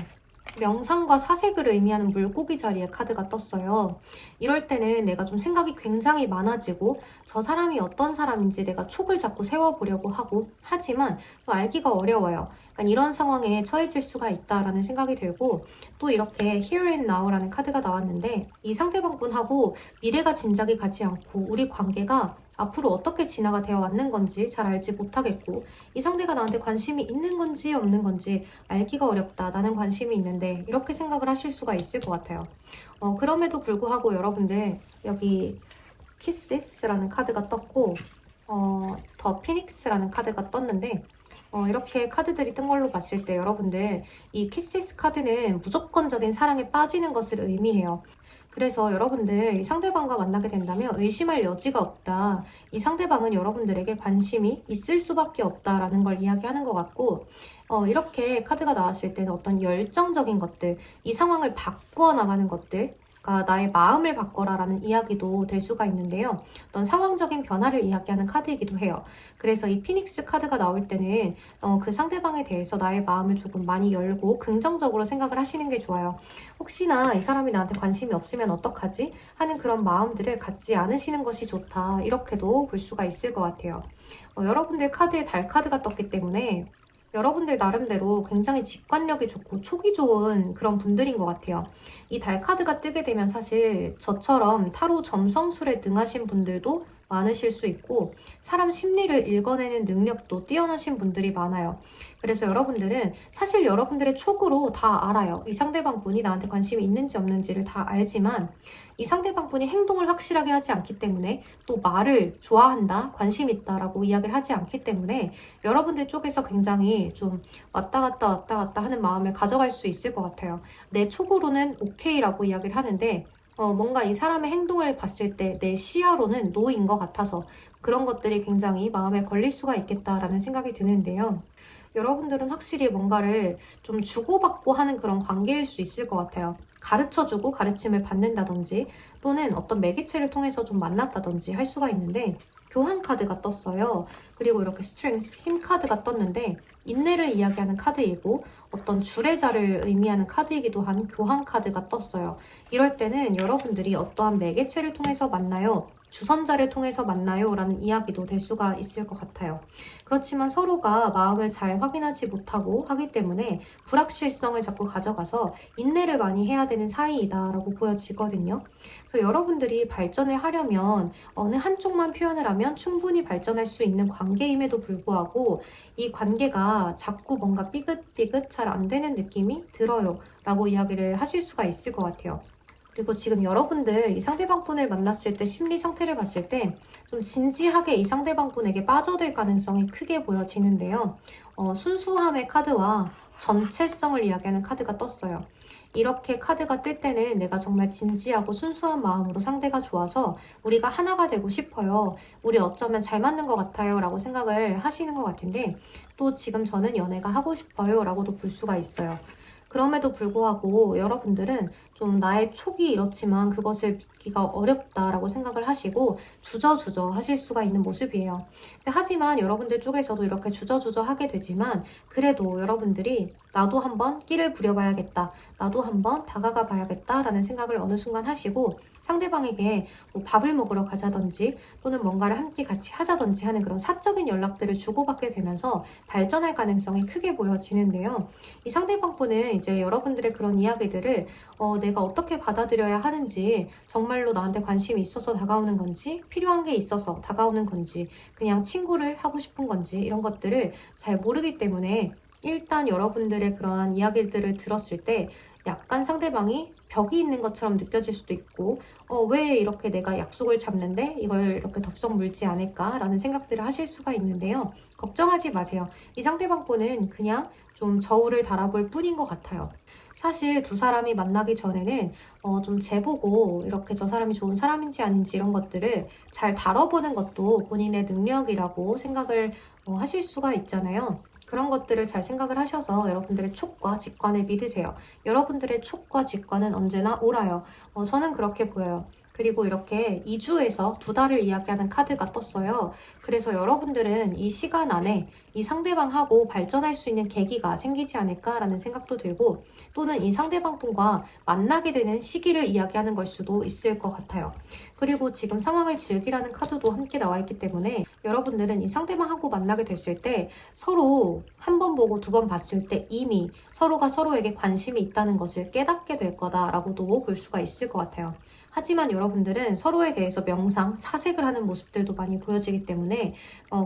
명상과 사색을 의미하는 물고기 자리에 카드가 떴어요. 이럴 때는 내가 좀 생각이 굉장히 많아지고 저 사람이 어떤 사람인지 내가 촉을 자꾸 세워보려고 하고 하지만 또 알기가 어려워요. 약간 이런 상황에 처해질 수가 있다라는 생각이 들고 또 이렇게 Here and Now라는 카드가 나왔는데 이 상대방 분하고 미래가 짐작이 가지 않고 우리 관계가 앞으로 어떻게 진화가 되어 왔는 건지 잘 알지 못하겠고 이 상대가 나한테 관심이 있는 건지 없는 건지 알기가 어렵다. 나는 관심이 있는데 이렇게 생각을 하실 수가 있을 것 같아요. 그럼에도 불구하고 여러분들 여기 키시스라는 카드가 떴고 더 피닉스라는 카드가 떴는데 이렇게 카드들이 뜬 걸로 봤을 때 여러분들 이 키시스 카드는 무조건적인 사랑에 빠지는 것을 의미해요. 그래서 여러분들 이 상대방과 만나게 된다면 의심할 여지가 없다. 이 상대방은 여러분들에게 관심이 있을 수밖에 없다라는 걸 이야기하는 것 같고 이렇게 카드가 나왔을 때는 어떤 열정적인 것들, 이 상황을 바꾸어 나가는 것들 그러니까 나의 마음을 바꿔라 라는 이야기도 될 수가 있는데요. 어떤 상황적인 변화를 이야기하는 카드이기도 해요. 그래서 이 피닉스 카드가 나올 때는 그 상대방에 대해서 나의 마음을 조금 많이 열고 긍정적으로 생각을 하시는 게 좋아요. 혹시나 이 사람이 나한테 관심이 없으면 어떡하지? 하는 그런 마음들을 갖지 않으시는 것이 좋다. 이렇게도 볼 수가 있을 것 같아요. 여러분들 카드에 달 카드가 떴기 때문에 여러분들 나름대로 굉장히 직관력이 좋고 촉이 좋은 그런 분들인 것 같아요. 이 달 카드가 뜨게 되면 사실 저처럼 타로 점성술에 능하신 분들도 많으실 수 있고 사람 심리를 읽어내는 능력도 뛰어나신 분들이 많아요. 그래서 여러분들은 사실 여러분들의 촉으로 다 알아요. 이 상대방 분이 나한테 관심이 있는지 없는지를 다 알지만 이 상대방 분이 행동을 확실하게 하지 않기 때문에 또 말을 좋아한다, 관심 있다라고 이야기를 하지 않기 때문에 여러분들 쪽에서 굉장히 좀 왔다 갔다 하는 마음을 가져갈 수 있을 것 같아요. 내 촉으로는 오케이라고 이야기를 하는데 뭔가 이 사람의 행동을 봤을 때 내 시야로는 노인 것 같아서 그런 것들이 굉장히 마음에 걸릴 수가 있겠다라는 생각이 드는데요. 여러분들은 확실히 뭔가를 좀 주고받고 하는 그런 관계일 수 있을 것 같아요. 가르쳐주고 가르침을 받는다든지 또는 어떤 매개체를 통해서 좀 만났다든지 할 수가 있는데 교환 카드가 떴어요. 그리고 이렇게 스트렝스, 힘 카드가 떴는데 인내를 이야기하는 카드이고 어떤 주례자를 의미하는 카드이기도 한 교환 카드가 떴어요. 이럴 때는 여러분들이 어떠한 매개체를 통해서 만나요? 주선자를 통해서 만나요? 라는 이야기도 될 수가 있을 것 같아요. 그렇지만 서로가 마음을 잘 확인하지 못하고 하기 때문에 불확실성을 자꾸 가져가서 인내를 많이 해야 되는 사이이다 라고 보여지거든요. 그래서 여러분들이 발전을 하려면 어느 한쪽만 표현을 하면 충분히 발전할 수 있는 관계임에도 불구하고 이 관계가 자꾸 뭔가 삐긋삐긋 잘 안 되는 느낌이 들어요 라고 이야기를 하실 수가 있을 것 같아요. 그리고 지금 여러분들 이 상대방 분을 만났을 때 심리 상태를 봤을 때 좀 진지하게 이 상대방 분에게 빠져들 가능성이 크게 보여지는데요. 순수함의 카드와 전체성을 이야기하는 카드가 떴어요. 이렇게 카드가 뜰 때는 내가 정말 진지하고 순수한 마음으로 상대가 좋아서 우리가 하나가 되고 싶어요. 우리 어쩌면 잘 맞는 것 같아요. 라고 생각을 하시는 것 같은데 또 지금 저는 연애가 하고 싶어요. 라고도 볼 수가 있어요. 그럼에도 불구하고 여러분들은 좀 나의 촉이 이렇지만 그것을 믿기가 어렵다라고 생각을 하시고 주저주저 하실 수가 있는 모습이에요. 하지만 여러분들 쪽에서도 이렇게 주저주저 하게 되지만 그래도 여러분들이 나도 한번 끼를 부려봐야겠다. 나도 한번 다가가 봐야겠다라는 생각을 어느 순간 하시고 상대방에게 뭐 밥을 먹으러 가자든지 또는 뭔가를 함께 같이 하자든지 하는 그런 사적인 연락들을 주고받게 되면서 발전할 가능성이 크게 보여지는데요. 이 상대방 분은 이제 여러분들의 그런 이야기들을 내가 어떻게 받아들여야 하는지 정말로 나한테 관심이 있어서 다가오는 건지 필요한 게 있어서 다가오는 건지 그냥 친구를 하고 싶은 건지 이런 것들을 잘 모르기 때문에 일단 여러분들의 그러한 이야기들을 들었을 때 약간 상대방이 벽이 있는 것처럼 느껴질 수도 있고 왜 이렇게 내가 약속을 잡는데 이걸 이렇게 덥석 물지 않을까라는 생각들을 하실 수가 있는데요. 걱정하지 마세요. 이 상대방 분은 그냥 좀 저울을 달아볼 뿐인 것 같아요. 사실 두 사람이 만나기 전에는 좀 재보고 이렇게 저 사람이 좋은 사람인지 아닌지 이런 것들을 잘 다뤄보는 것도 본인의 능력이라고 생각을 하실 수가 있잖아요. 그런 것들을 잘 생각을 하셔서 여러분들의 촉과 직관을 믿으세요. 여러분들의 촉과 직관은 언제나 옳아요. 저는 그렇게 보여요. 그리고 이렇게 2주에서 2달을 이야기하는 카드가 떴어요. 그래서 여러분들은 이 시간 안에 이 상대방하고 발전할 수 있는 계기가 생기지 않을까라는 생각도 들고 또는 이 상대방 분과 만나게 되는 시기를 이야기하는 걸 수도 있을 것 같아요. 그리고 지금 상황을 즐기라는 카드도 함께 나와 있기 때문에 여러분들은 이 상대방하고 만나게 됐을 때 서로 한 번 보고 두 번 봤을 때 이미 서로가 서로에게 관심이 있다는 것을 깨닫게 될 거다라고도 볼 수가 있을 것 같아요. 하지만 여러분들은 서로에 대해서 명상, 사색을 하는 모습들도 많이 보여지기 때문에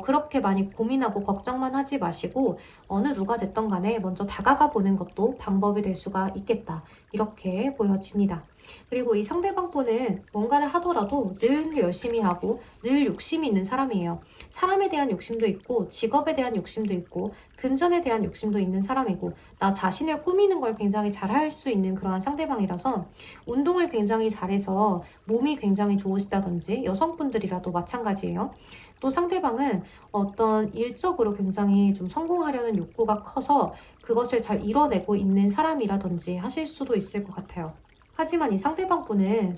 그렇게 많이 고민하고 걱정만 하지 마시고 어느 누가 됐던 간에 먼저 다가가 보는 것도 방법이 될 수가 있겠다. 이렇게 보여집니다. 그리고 이 상대방 분은 뭔가를 하더라도 늘 열심히 하고 늘 욕심이 있는 사람이에요. 사람에 대한 욕심도 있고 직업에 대한 욕심도 있고 금전에 대한 욕심도 있는 사람이고 나 자신을 꾸미는 걸 굉장히 잘할 수 있는 그러한 상대방이라서 운동을 굉장히 잘해서 몸이 굉장히 좋으시다든지 여성분들이라도 마찬가지예요. 또 상대방은 어떤 일적으로 굉장히 좀 성공하려는 욕구가 커서 그것을 잘 이뤄내고 있는 사람이라든지 하실 수도 있을 것 같아요. 하지만 이 상대방 분은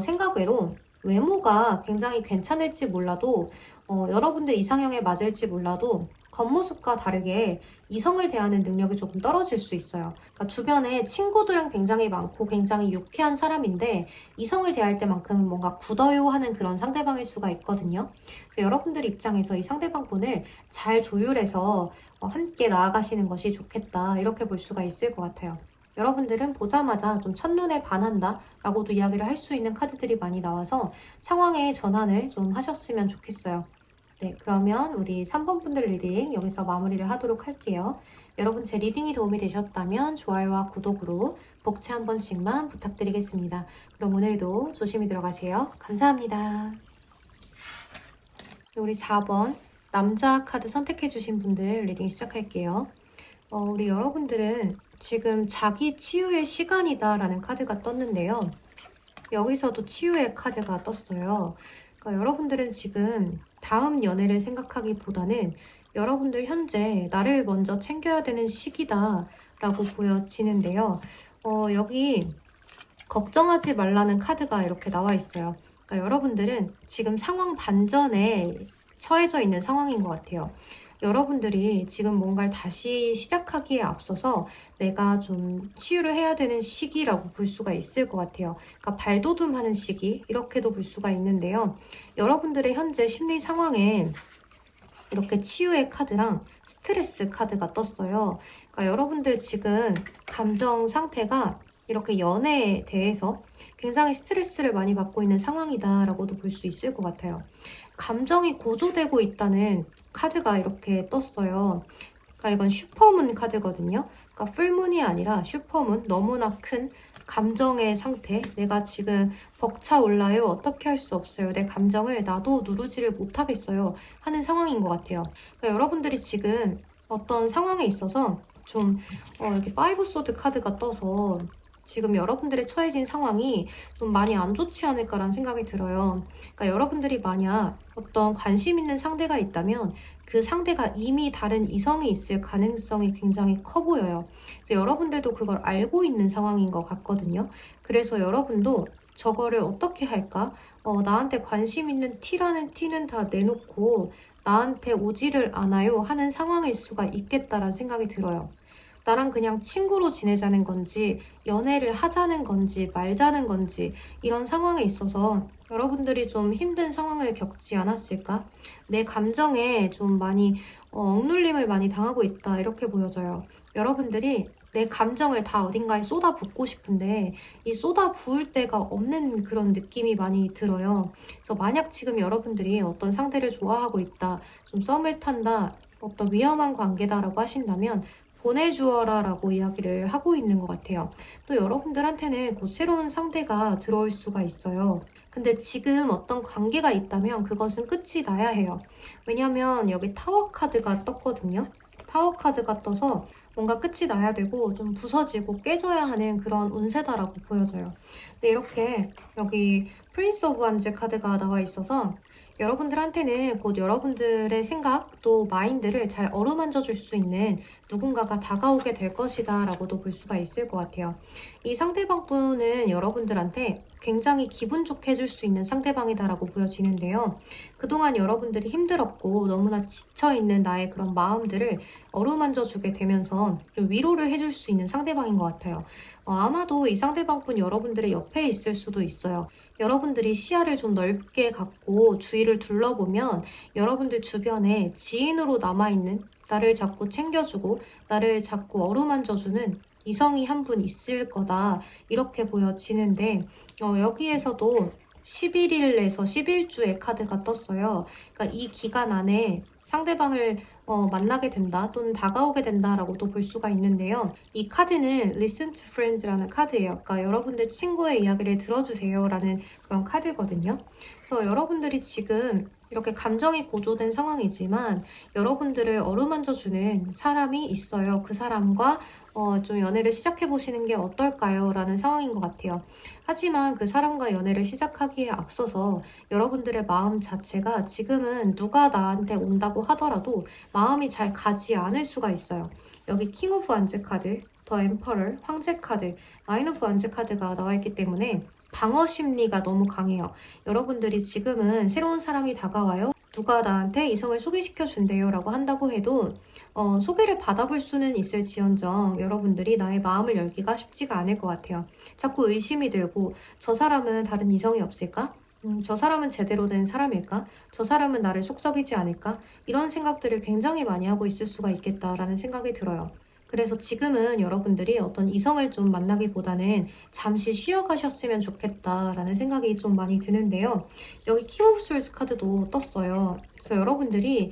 생각 외로 외모가 굉장히 괜찮을지 몰라도 여러분들 이상형에 맞을지 몰라도 겉모습과 다르게 이성을 대하는 능력이 조금 떨어질 수 있어요. 그러니까 주변에 친구들은 굉장히 많고 굉장히 유쾌한 사람인데 이성을 대할 때만큼은 뭔가 굳어요 하는 그런 상대방일 수가 있거든요. 그래서 여러분들 입장에서 이 상대방 분을 잘 조율해서 함께 나아가시는 것이 좋겠다 이렇게 볼 수가 있을 것 같아요. 여러분들은 보자마자 좀 첫눈에 반한다 라고도 이야기를 할 수 있는 카드들이 많이 나와서 상황의 전환을 좀 하셨으면 좋겠어요. 네, 그러면 우리 3번 분들 리딩 여기서 마무리를 하도록 할게요. 여러분 제 리딩이 도움이 되셨다면 좋아요와 구독으로 복채 한 번씩만 부탁드리겠습니다. 그럼 오늘도 조심히 들어가세요. 감사합니다. 우리 4번 남자 카드 선택해주신 분들 리딩 시작할게요. 우리 여러분들은 지금 자기 치유의 시간이다 라는 카드가 떴는데요. 여기서도 치유의 카드가 떴어요. 그러니까 여러분들은 지금 다음 연애를 생각하기보다는 여러분들 현재 나를 먼저 챙겨야 되는 시기다 라고 보여지는데요. 여기 걱정하지 말라는 카드가 이렇게 나와 있어요. 그러니까 여러분들은 지금 상황 반전에 처해져 있는 상황인 것 같아요. 여러분들이 지금 뭔가를 다시 시작하기에 앞서서 내가 좀 치유를 해야 되는 시기라고 볼 수가 있을 것 같아요. 그러니까 발돋움하는 시기 이렇게도 볼 수가 있는데요. 여러분들의 현재 심리 상황에 이렇게 치유의 카드랑 스트레스 카드가 떴어요. 그러니까 여러분들 지금 감정 상태가 이렇게 연애에 대해서 굉장히 스트레스를 많이 받고 있는 상황이다라고도 볼 수 있을 것 같아요. 감정이 고조되고 있다는 카드가 이렇게 떴어요. 그러니까 이건 슈퍼문 카드거든요. 그러니까 풀문이 아니라 슈퍼문, 너무나 큰 감정의 상태. 내가 지금 벅차올라요. 어떻게 할 수 없어요. 내 감정을 나도 누르지를 못하겠어요. 하는 상황인 것 같아요. 그러니까 여러분들이 지금 어떤 상황에 있어서 좀 이렇게 파이브 소드 카드가 떠서 지금 여러분들의 처해진 상황이 좀 많이 안 좋지 않을까라는 생각이 들어요. 그러니까 여러분들이 만약 어떤 관심 있는 상대가 있다면 그 상대가 이미 다른 이성이 있을 가능성이 굉장히 커 보여요. 그래서 여러분들도 그걸 알고 있는 상황인 것 같거든요. 그래서 여러분도 저거를 어떻게 할까? 나한테 관심 있는 티라는 티는 다 내놓고 나한테 오지를 않아요 하는 상황일 수가 있겠다라는 생각이 들어요. 나랑 그냥 친구로 지내자는 건지 연애를 하자는 건지 말자는 건지 이런 상황에 있어서 여러분들이 좀 힘든 상황을 겪지 않았을까? 내 감정에 좀 많이 억눌림을 많이 당하고 있다 이렇게 보여져요. 여러분들이 내 감정을 다 어딘가에 쏟아붓고 싶은데 이 쏟아부을 데가 없는 그런 느낌이 많이 들어요. 그래서 만약 지금 여러분들이 어떤 상대를 좋아하고 있다, 좀 썸을 탄다, 어떤 위험한 관계다라고 하신다면 보내주어라 라고 이야기를 하고 있는 것 같아요. 또 여러분들한테는 곧 새로운 상대가 들어올 수가 있어요. 근데 지금 어떤 관계가 있다면 그것은 끝이 나야 해요. 왜냐면 여기 타워 카드가 떴거든요. 타워 카드가 떠서 뭔가 끝이 나야 되고 좀 부서지고 깨져야 하는 그런 운세다라고 보여져요. 근데 이렇게 여기 프린스 오브 완즈 카드가 나와 있어서 여러분들한테는 곧 여러분들의 생각 또 마인드를 잘 어루만져 줄 수 있는 누군가가 다가오게 될 것이다 라고도 볼 수가 있을 것 같아요. 이 상대방 분은 여러분들한테 굉장히 기분 좋게 해줄 수 있는 상대방이다 라고 보여지는데요. 그동안 여러분들이 힘들었고 너무나 지쳐있는 나의 그런 마음들을 어루만져 주게 되면서 좀 위로를 해줄 수 있는 상대방인 것 같아요. 아마도 이 상대방분 여러분들의 옆에 있을 수도 있어요. 여러분들이 시야를 좀 넓게 갖고 주위를 둘러보면 여러분들 주변에 지인으로 남아있는 나를 자꾸 챙겨주고 나를 자꾸 어루만져주는 이성이 한 분 있을 거다 이렇게 보여지는데 여기에서도 11일에서 11주의 카드가 떴어요. 그러니까 이 기간 안에 상대방을 만나게 된다 또는 다가오게 된다라고도 볼 수가 있는데요. 이 카드는 Listen to Friends라는 카드예요. 그러니까 여러분들 친구의 이야기를 들어주세요 라는 그런 카드거든요. 그래서 여러분들이 지금 이렇게 감정이 고조된 상황이지만 여러분들을 어루만져주는 사람이 있어요. 그 사람과 좀 연애를 시작해보시는 게 어떨까요? 라는 상황인 것 같아요. 하지만 그 사람과 연애를 시작하기에 앞서서 여러분들의 마음 자체가 지금은 누가 나한테 온다고 하더라도 마음이 잘 가지 않을 수가 있어요. 여기 킹 오브 완즈 카드, 더 엠퍼럴, 황제 카드, 나인 오브 완즈 카드가 나와 있기 때문에 방어 심리가 너무 강해요. 여러분들이 지금은 새로운 사람이 다가와요. 누가 나한테 이성을 소개시켜 준대요 라고 한다고 해도 소개를 받아볼 수는 있을지언정 여러분들이 나의 마음을 열기가 쉽지가 않을 것 같아요. 자꾸 의심이 들고 저 사람은 다른 이성이 없을까? 저 사람은 제대로 된 사람일까? 저 사람은 나를 속썩이지 않을까? 이런 생각들을 굉장히 많이 하고 있을 수가 있겠다라는 생각이 들어요. 그래서 지금은 여러분들이 어떤 이성을 좀 만나기보다는 잠시 쉬어가셨으면 좋겠다라는 생각이 좀 많이 드는데요. 여기 킹 오브 솔스 카드도 떴어요. 그래서 여러분들이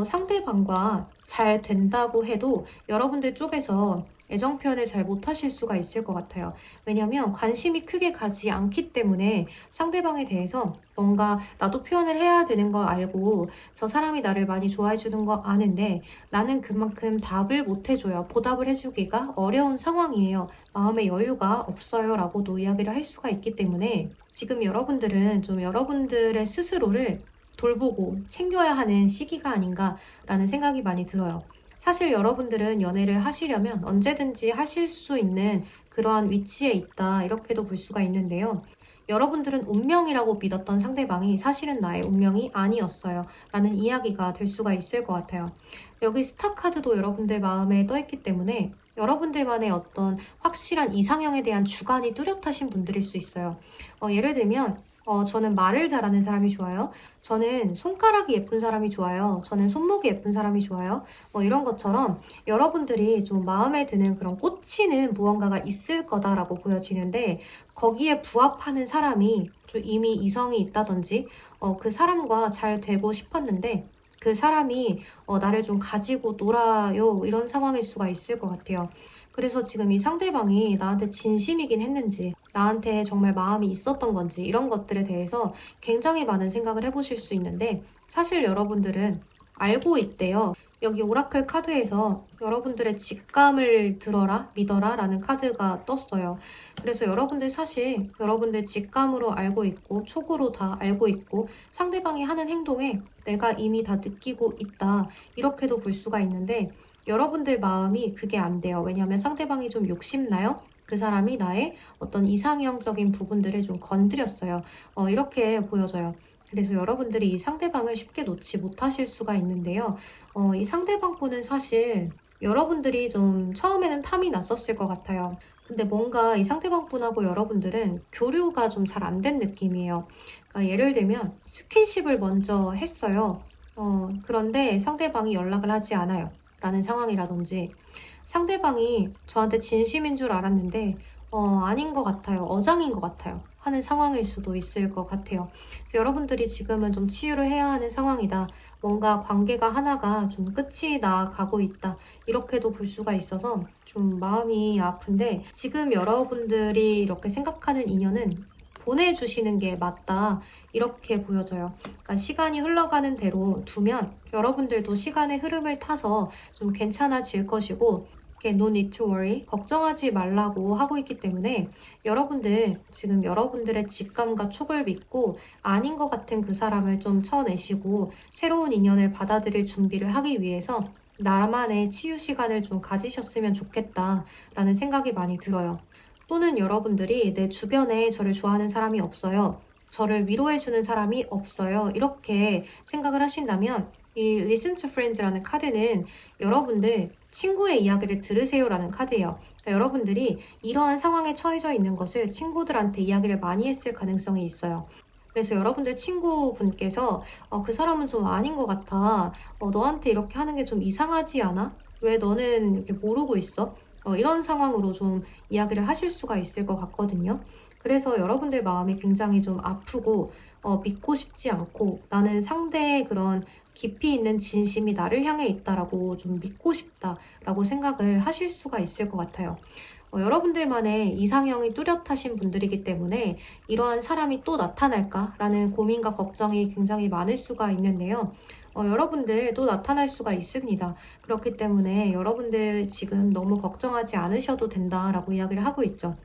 상대방과 잘 된다고 해도 여러분들 쪽에서 애정 표현을 잘 못하실 수가 있을 것 같아요. 왜냐하면 관심이 크게 가지 않기 때문에 상대방에 대해서 뭔가 나도 표현을 해야 되는 걸 알고 저 사람이 나를 많이 좋아해 주는 거 아는데 나는 그만큼 답을 못 해줘요. 보답을 해주기가 어려운 상황이에요. 마음의 여유가 없어요 라고도 이야기를 할 수가 있기 때문에 지금 여러분들은 좀 여러분들의 스스로를 돌보고 챙겨야 하는 시기가 아닌가라는 생각이 많이 들어요. 사실 여러분들은 연애를 하시려면 언제든지 하실 수 있는 그러한 위치에 있다 이렇게도 볼 수가 있는데요. 여러분들은 운명이라고 믿었던 상대방이 사실은 나의 운명이 아니었어요 라는 이야기가 될 수가 있을 것 같아요. 여기 스타 카드도 여러분들 마음에 떠있기 때문에 여러분들만의 어떤 확실한 이상형에 대한 주관이 뚜렷하신 분들일 수 있어요. 예를 들면 저는 말을 잘하는 사람이 좋아요. 저는 손가락이 예쁜 사람이 좋아요. 저는 손목이 예쁜 사람이 좋아요. 이런 것처럼 여러분들이 좀 마음에 드는 그런 꽂히는 무언가가 있을 거다라고 보여지는데 거기에 부합하는 사람이 좀 이미 이성이 있다든지 그 사람과 잘 되고 싶었는데 그 사람이 나를 좀 가지고 놀아요. 이런 상황일 수가 있을 것 같아요. 그래서 지금 이 상대방이 나한테 진심이긴 했는지 나한테 정말 마음이 있었던 건지 이런 것들에 대해서 굉장히 많은 생각을 해보실 수 있는데 사실 여러분들은 알고 있대요. 여기 오라클 카드에서 여러분들의 직감을 들어라, 믿어라 라는 카드가 떴어요. 그래서 여러분들 사실 여러분들 직감으로 알고 있고 촉으로 다 알고 있고 상대방이 하는 행동에 내가 이미 다 느끼고 있다 이렇게도 볼 수가 있는데 여러분들 마음이 그게 안 돼요. 왜냐하면 상대방이 좀 욕심나요? 그 사람이 나의 어떤 이상형적인 부분들을 좀 건드렸어요. 이렇게 보여져요. 그래서 여러분들이 이 상대방을 쉽게 놓지 못하실 수가 있는데요. 이 상대방분은 사실 여러분들이 좀 처음에는 탐이 났었을 것 같아요. 근데 뭔가 이 상대방분하고 여러분들은 교류가 좀 잘 안 된 느낌이에요. 그러니까 예를 들면 스킨십을 먼저 했어요. 그런데 상대방이 연락을 하지 않아요. 라는 상황이라든지 상대방이 저한테 진심인 줄 알았는데 아닌 것 같아요. 어장인 것 같아요. 하는 상황일 수도 있을 것 같아요. 그래서 여러분들이 지금은 좀 치유를 해야 하는 상황이다. 뭔가 관계가 하나가 좀 끝이 나가고 있다. 이렇게도 볼 수가 있어서 좀 마음이 아픈데 지금 여러분들이 이렇게 생각하는 인연은 보내주시는 게 맞다 이렇게 보여져요. 그러니까 시간이 흘러가는 대로 두면 여러분들도 시간의 흐름을 타서 좀 괜찮아질 것이고 No need to worry 걱정하지 말라고 하고 있기 때문에 여러분들 지금 여러분들의 직감과 촉을 믿고 아닌 것 같은 그 사람을 좀 쳐내시고 새로운 인연을 받아들일 준비를 하기 위해서 나만의 치유 시간을 좀 가지셨으면 좋겠다라는 생각이 많이 들어요. 또는 여러분들이 내 주변에 저를 좋아하는 사람이 없어요. 저를 위로해주는 사람이 없어요. 이렇게 생각을 하신다면 이 Listen to Friends라는 카드는 여러분들 친구의 이야기를 들으세요라는 카드예요. 그러니까 여러분들이 이러한 상황에 처해져 있는 것을 친구들한테 이야기를 많이 했을 가능성이 있어요. 그래서 여러분들 친구분께서 그 사람은 좀 아닌 것 같아. 너한테 이렇게 하는 게 좀 이상하지 않아? 왜 너는 이렇게 모르고 있어? 이런 상황으로 좀 이야기를 하실 수가 있을 것 같거든요. 그래서 여러분들 마음이 굉장히 좀 아프고 믿고 싶지 않고 나는 상대의 그런 깊이 있는 진심이 나를 향해 있다라고 좀 믿고 싶다라고 생각을 하실 수가 있을 것 같아요. 여러분들만의 이상형이 뚜렷하신 분들이기 때문에 이러한 사람이 또 나타날까라는 고민과 걱정이 굉장히 많을 수가 있는데요. 여러분들 또 나타날 수가 있습니다. 그렇기 때문에 여러분들 지금 너무 걱정하지 않으셔도 된다라고 이야기를 하고 있죠.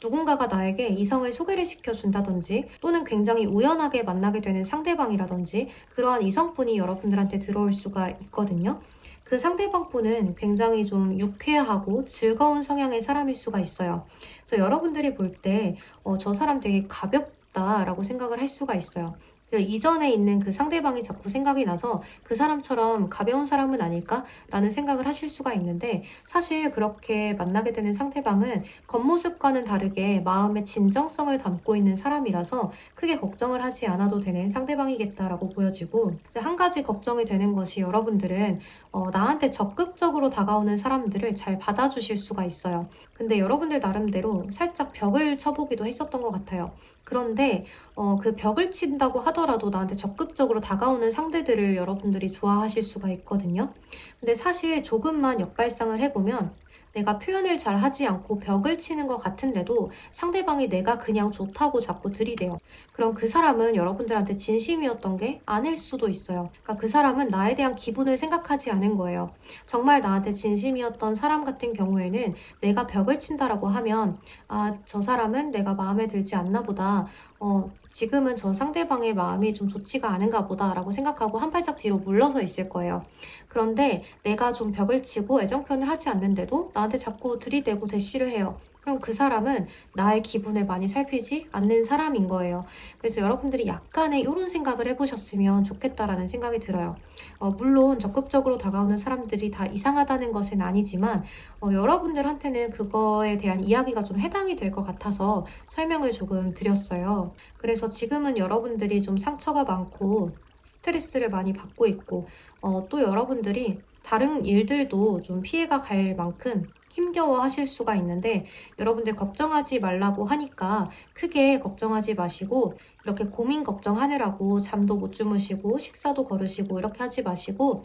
누군가가 나에게 이성을 소개를 시켜준다든지 또는 굉장히 우연하게 만나게 되는 상대방이라든지 그러한 이성분이 여러분들한테 들어올 수가 있거든요. 그 상대방 분은 굉장히 좀 유쾌하고 즐거운 성향의 사람일 수가 있어요. 그래서 여러분들이 볼 때, 저 사람 되게 가볍다라고 생각을 할 수가 있어요. 그 이전에 있는 그 상대방이 자꾸 생각이 나서 그 사람처럼 가벼운 사람은 아닐까라는 생각을 하실 수가 있는데, 사실 그렇게 만나게 되는 상대방은 겉모습과는 다르게 마음의 진정성을 담고 있는 사람이라서 크게 걱정을 하지 않아도 되는 상대방이겠다라고 보여지고, 이제 한 가지 걱정이 되는 것이 여러분들은 나한테 적극적으로 다가오는 사람들을 잘 받아주실 수가 있어요. 근데 여러분들 나름대로 살짝 벽을 쳐보기도 했었던 것 같아요. 그런데 그 벽을 친다고 하더라도 나한테 적극적으로 다가오는 상대들을 여러분들이 좋아하실 수가 있거든요. 근데 사실 조금만 역발상을 해보면 내가 표현을 잘 하지 않고 벽을 치는 것 같은데도 상대방이 내가 그냥 좋다고 자꾸 들이대요. 그럼 그 사람은 여러분들한테 진심이었던 게 아닐 수도 있어요. 그러니까 그 사람은 나에 대한 기분을 생각하지 않은 거예요. 정말 나한테 진심이었던 사람 같은 경우에는 내가 벽을 친다라고 하면, 아, 저 사람은 내가 마음에 들지 않나 보다. 지금은 저 상대방의 마음이 좀 좋지가 않은가 보다라고 생각하고 한 발짝 뒤로 물러서 있을 거예요. 그런데 내가 좀 벽을 치고 애정 표현을 하지 않는데도 나한테 자꾸 들이대고 대시를 해요. 그럼 그 사람은 나의 기분을 많이 살피지 않는 사람인 거예요. 그래서 여러분들이 약간의 이런 생각을 해보셨으면 좋겠다라는 생각이 들어요. 물론 적극적으로 다가오는 사람들이 다 이상하다는 것은 아니지만 여러분들한테는 그거에 대한 이야기가 좀 해당이 될 것 같아서 설명을 조금 드렸어요. 그래서 지금은 여러분들이 좀 상처가 많고 스트레스를 많이 받고 있고 또 여러분들이 다른 일들도 좀 피해가 갈 만큼 힘겨워 하실 수가 있는데, 여러분들 걱정하지 말라고 하니까 크게 걱정하지 마시고, 이렇게 고민 걱정하느라고 잠도 못 주무시고 식사도 거르시고 이렇게 하지 마시고,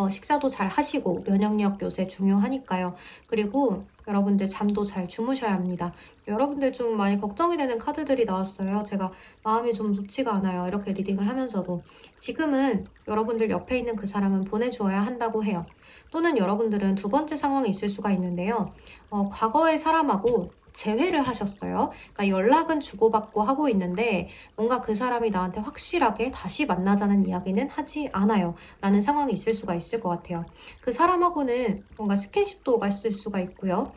식사도 잘 하시고, 면역력 요새 중요하니까요. 그리고 여러분들 잠도 잘 주무셔야 합니다. 여러분들 좀 많이 걱정이 되는 카드들이 나왔어요. 제가 마음이 좀 좋지가 않아요. 이렇게 리딩을 하면서도. 지금은 여러분들 옆에 있는 그 사람은 보내주어야 한다고 해요. 또는 여러분들은 두 번째 상황이 있을 수가 있는데요. 과거의 사람하고 재회를 하셨어요. 그러니까 연락은 주고받고 하고 있는데 뭔가 그 사람이 나한테 확실하게 다시 만나자는 이야기는 하지 않아요. 라는 상황이 있을 수가 있을 것 같아요. 그 사람하고는 뭔가 스킨십도 오갔을 수가 있고요.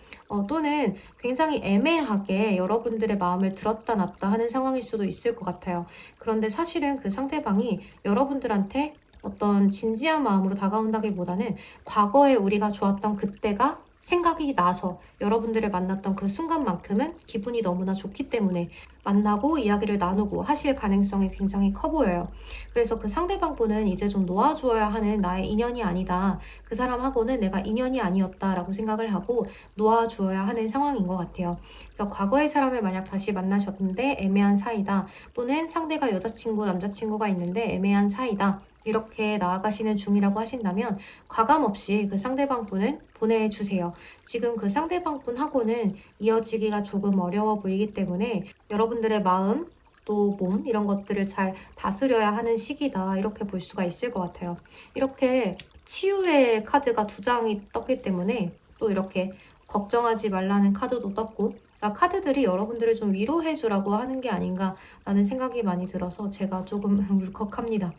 또는 굉장히 애매하게 여러분들의 마음을 들었다 놨다 하는 상황일 수도 있을 것 같아요. 그런데 사실은 그 상대방이 여러분들한테 어떤 진지한 마음으로 다가온다기보다는 과거에 우리가 좋았던 그때가 생각이 나서 여러분들을 만났던 그 순간만큼은 기분이 너무나 좋기 때문에 만나고 이야기를 나누고 하실 가능성이 굉장히 커 보여요. 그래서 그 상대방 분은 이제 좀 놓아주어야 하는 나의 인연이 아니다. 그 사람하고는 내가 인연이 아니었다라고 생각을 하고 놓아주어야 하는 상황인 것 같아요. 그래서 과거의 사람을 만약 다시 만나셨는데 애매한 사이다. 또는 상대가 여자친구, 남자친구가 있는데 애매한 사이다. 이렇게 나아가시는 중이라고 하신다면 과감 없이 그 상대방 분은 보내주세요. 지금 그 상대방 분하고는 이어지기가 조금 어려워 보이기 때문에 여러분들의 마음, 또 몸 이런 것들을 잘 다스려야 하는 시기다 이렇게 볼 수가 있을 것 같아요. 이렇게 치유의 카드가 두 장이 떴기 때문에 또 이렇게 걱정하지 말라는 카드도 떴고, 카드들이 여러분들을 좀 위로해주라고 하는 게 아닌가라는 생각이 많이 들어서 제가 조금 울컥합니다.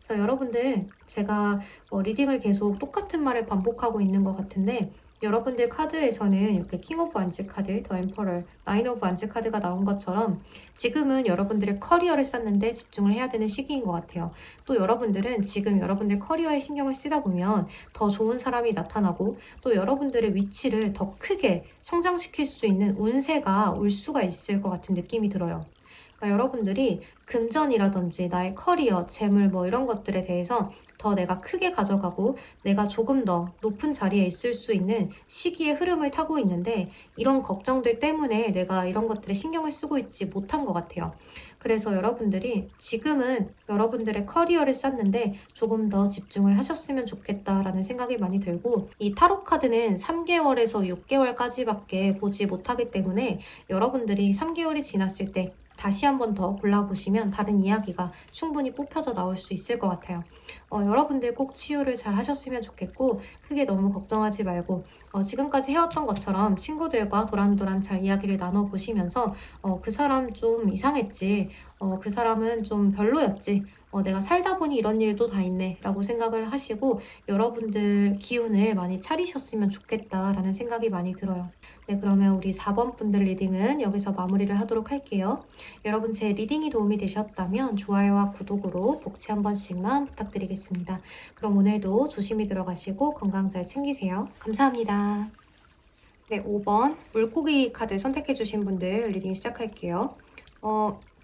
그래서 여러분들 제가 리딩을 계속 똑같은 말을 반복하고 있는 것 같은데, 여러분들 카드에서는 이렇게 킹 오브 완즈 카드, 더 엠퍼러, 나인 오브 완즈 카드가 나온 것처럼 지금은 여러분들의 커리어를 쌓는데 집중을 해야 되는 시기인 것 같아요. 또 여러분들은 지금 여러분들 커리어에 신경을 쓰다 보면 더 좋은 사람이 나타나고 또 여러분들의 위치를 더 크게 성장시킬 수 있는 운세가 올 수가 있을 것 같은 느낌이 들어요. 그러니까 여러분들이 금전이라든지 나의 커리어, 재물 뭐 이런 것들에 대해서 더 내가 크게 가져가고 내가 조금 더 높은 자리에 있을 수 있는 시기의 흐름을 타고 있는데, 이런 걱정들 때문에 내가 이런 것들에 신경을 쓰고 있지 못한 것 같아요. 그래서 여러분들이 지금은 여러분들의 커리어를 쌓는데 조금 더 집중을 하셨으면 좋겠다라는 생각이 많이 들고, 이 타로 카드는 3개월에서 6개월까지밖에 보지 못하기 때문에 여러분들이 3개월이 지났을 때 다시 한 번 더 골라보시면 다른 이야기가 충분히 뽑혀져 나올 수 있을 것 같아요. 여러분들 꼭 치유를 잘 하셨으면 좋겠고, 크게 너무 걱정하지 말고 지금까지 해왔던 것처럼 친구들과 도란도란 잘 이야기를 나눠보시면서 그 사람 좀 이상했지, 그 사람은 좀 별로였지 내가 살다 보니 이런 일도 다 있네 라고 생각을 하시고 여러분들 기운을 많이 차리셨으면 좋겠다라는 생각이 많이 들어요. 네, 그러면 우리 4번 분들 리딩은 여기서 마무리를 하도록 할게요. 여러분 제 리딩이 도움이 되셨다면 좋아요와 구독으로 복지 한 번씩만 부탁드리겠습니다. 그럼 오늘도 조심히 들어가시고 건강 잘 챙기세요. 감사합니다. 네, 5번 물고기 카드 선택해주신 분들 리딩 시작할게요.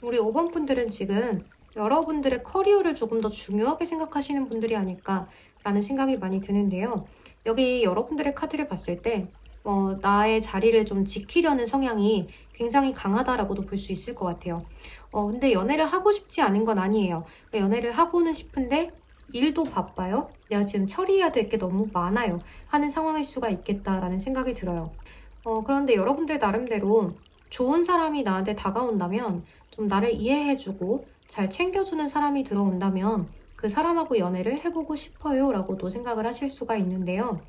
우리 5번 분들은 지금 여러분들의 커리어를 조금 더 중요하게 생각하시는 분들이 아닐까라는 생각이 많이 드는데요. 여기 여러분들의 카드를 봤을 때 나의 자리를 좀 지키려는 성향이 굉장히 강하다라고도 볼 수 있을 것 같아요. 근데 연애를 하고 싶지 않은 건 아니에요. 그러니까 연애를 하고는 싶은데 일도 바빠요. 내가 지금 처리해야 될 게 너무 많아요. 하는 상황일 수가 있겠다라는 생각이 들어요. 그런데 여러분들 나름대로 좋은 사람이 나한테 다가온다면 좀 나를 이해해주고 잘 챙겨주는 사람이 들어온다면 그 사람하고 연애를 해보고 싶어요 라고도 생각을 하실 수가 있는데요.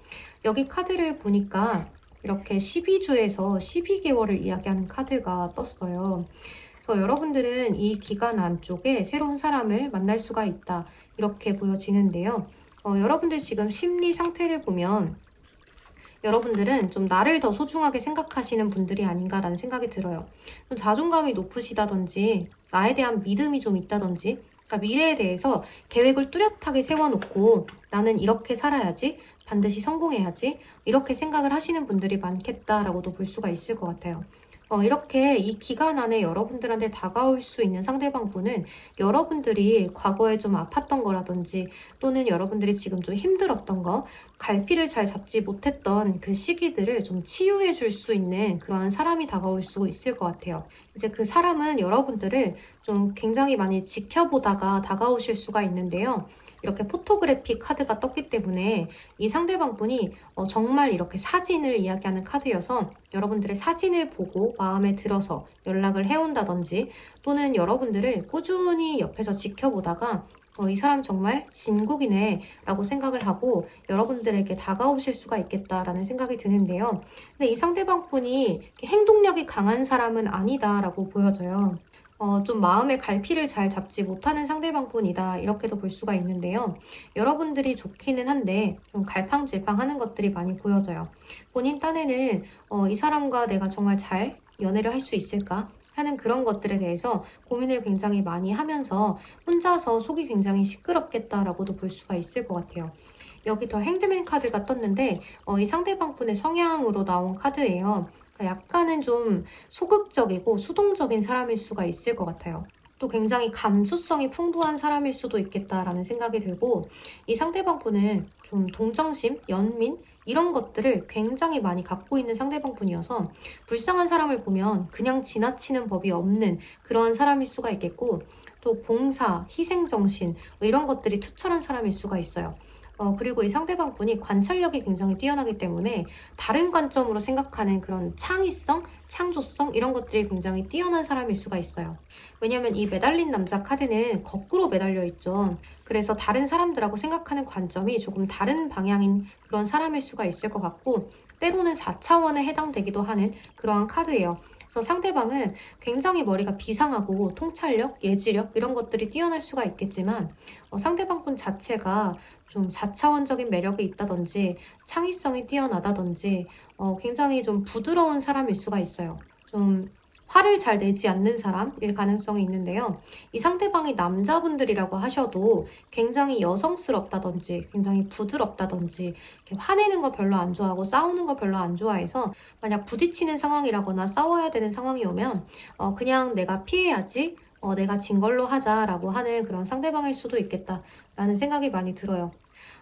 여기 카드를 보니까 이렇게 12주에서 12개월을 이야기하는 카드가 떴어요. 그래서 여러분들은 이 기간 안쪽에 새로운 사람을 만날 수가 있다 이렇게 보여지는데요. 여러분들 지금 심리 상태를 보면 여러분들은 좀 나를 더 소중하게 생각하시는 분들이 아닌가라는 생각이 들어요. 좀 자존감이 높으시다든지 나에 대한 믿음이 좀 있다든지 그러니까 미래에 대해서 계획을 뚜렷하게 세워놓고 나는 이렇게 살아야지 반드시 성공해야지 이렇게 생각을 하시는 분들이 많겠다라고도 볼 수가 있을 것 같아요. 이렇게 이 기간 안에 여러분들한테 다가올 수 있는 상대방분은 여러분들이 과거에 좀 아팠던 거라든지 또는 여러분들이 지금 좀 힘들었던 거, 갈피를 잘 잡지 못했던 그 시기들을 좀 치유해 줄 수 있는 그러한 사람이 다가올 수 있을 것 같아요. 이제 그 사람은 여러분들을 좀 굉장히 많이 지켜보다가 다가오실 수가 있는데요. 이렇게 포토그래피 카드가 떴기 때문에 이 상대방분이 정말 이렇게 사진을 이야기하는 카드여서 여러분들의 사진을 보고 마음에 들어서 연락을 해온다든지 또는 여러분들을 꾸준히 옆에서 지켜보다가 이 사람 정말 진국이네 라고 생각을 하고 여러분들에게 다가오실 수가 있겠다라는 생각이 드는데요. 근데 이 상대방분이 행동력이 강한 사람은 아니다라고 보여져요. 좀 마음의 갈피를 잘 잡지 못하는 상대방뿐이다 이렇게도 볼 수가 있는데요. 여러분들이 좋기는 한데 좀 갈팡질팡하는 것들이 많이 보여져요. 본인 딴에는 이 사람과 내가 정말 잘 연애를 할 수 있을까 하는 그런 것들에 대해서 고민을 굉장히 많이 하면서 혼자서 속이 굉장히 시끄럽겠다라고도 볼 수가 있을 것 같아요. 여기 더 핸드맨 카드가 떴는데 이 상대방분의 성향으로 나온 카드예요. 약간은 좀 소극적이고 수동적인 사람일 수가 있을 것 같아요. 또 굉장히 감수성이 풍부한 사람일 수도 있겠다라는 생각이 들고 이 상대방분은 좀 동정심, 연민 이런 것들을 굉장히 많이 갖고 있는 상대방분이어서 불쌍한 사람을 보면 그냥 지나치는 법이 없는 그러한 사람일 수가 있겠고 또 봉사, 희생정신 이런 것들이 투철한 사람일 수가 있어요. 그리고 이 상대방분이 관찰력이 굉장히 뛰어나기 때문에 다른 관점으로 생각하는 그런 창의성, 창조성 이런 것들이 굉장히 뛰어난 사람일 수가 있어요. 왜냐하면 이 매달린 남자 카드는 거꾸로 매달려 있죠. 그래서 다른 사람들하고 생각하는 관점이 조금 다른 방향인 그런 사람일 수가 있을 것 같고 때로는 4차원에 해당되기도 하는 그러한 카드예요. 그래서 상대방은 굉장히 머리가 비상하고 통찰력, 예지력 이런 것들이 뛰어날 수가 있겠지만 상대방분 자체가 좀 4차원적인 매력이 있다든지 창의성이 뛰어나다든지 굉장히 좀 부드러운 사람일 수가 있어요. 좀 화를 잘 내지 않는 사람일 가능성이 있는데요. 이 상대방이 남자분들이라고 하셔도 굉장히 여성스럽다든지 굉장히 부드럽다든지 이렇게 화내는 거 별로 안 좋아하고 싸우는 거 별로 안 좋아해서 만약 부딪히는 상황이라거나 싸워야 되는 상황이 오면 그냥 내가 피해야지 내가 진 걸로 하자라고 하는 그런 상대방일 수도 있겠다라는 생각이 많이 들어요.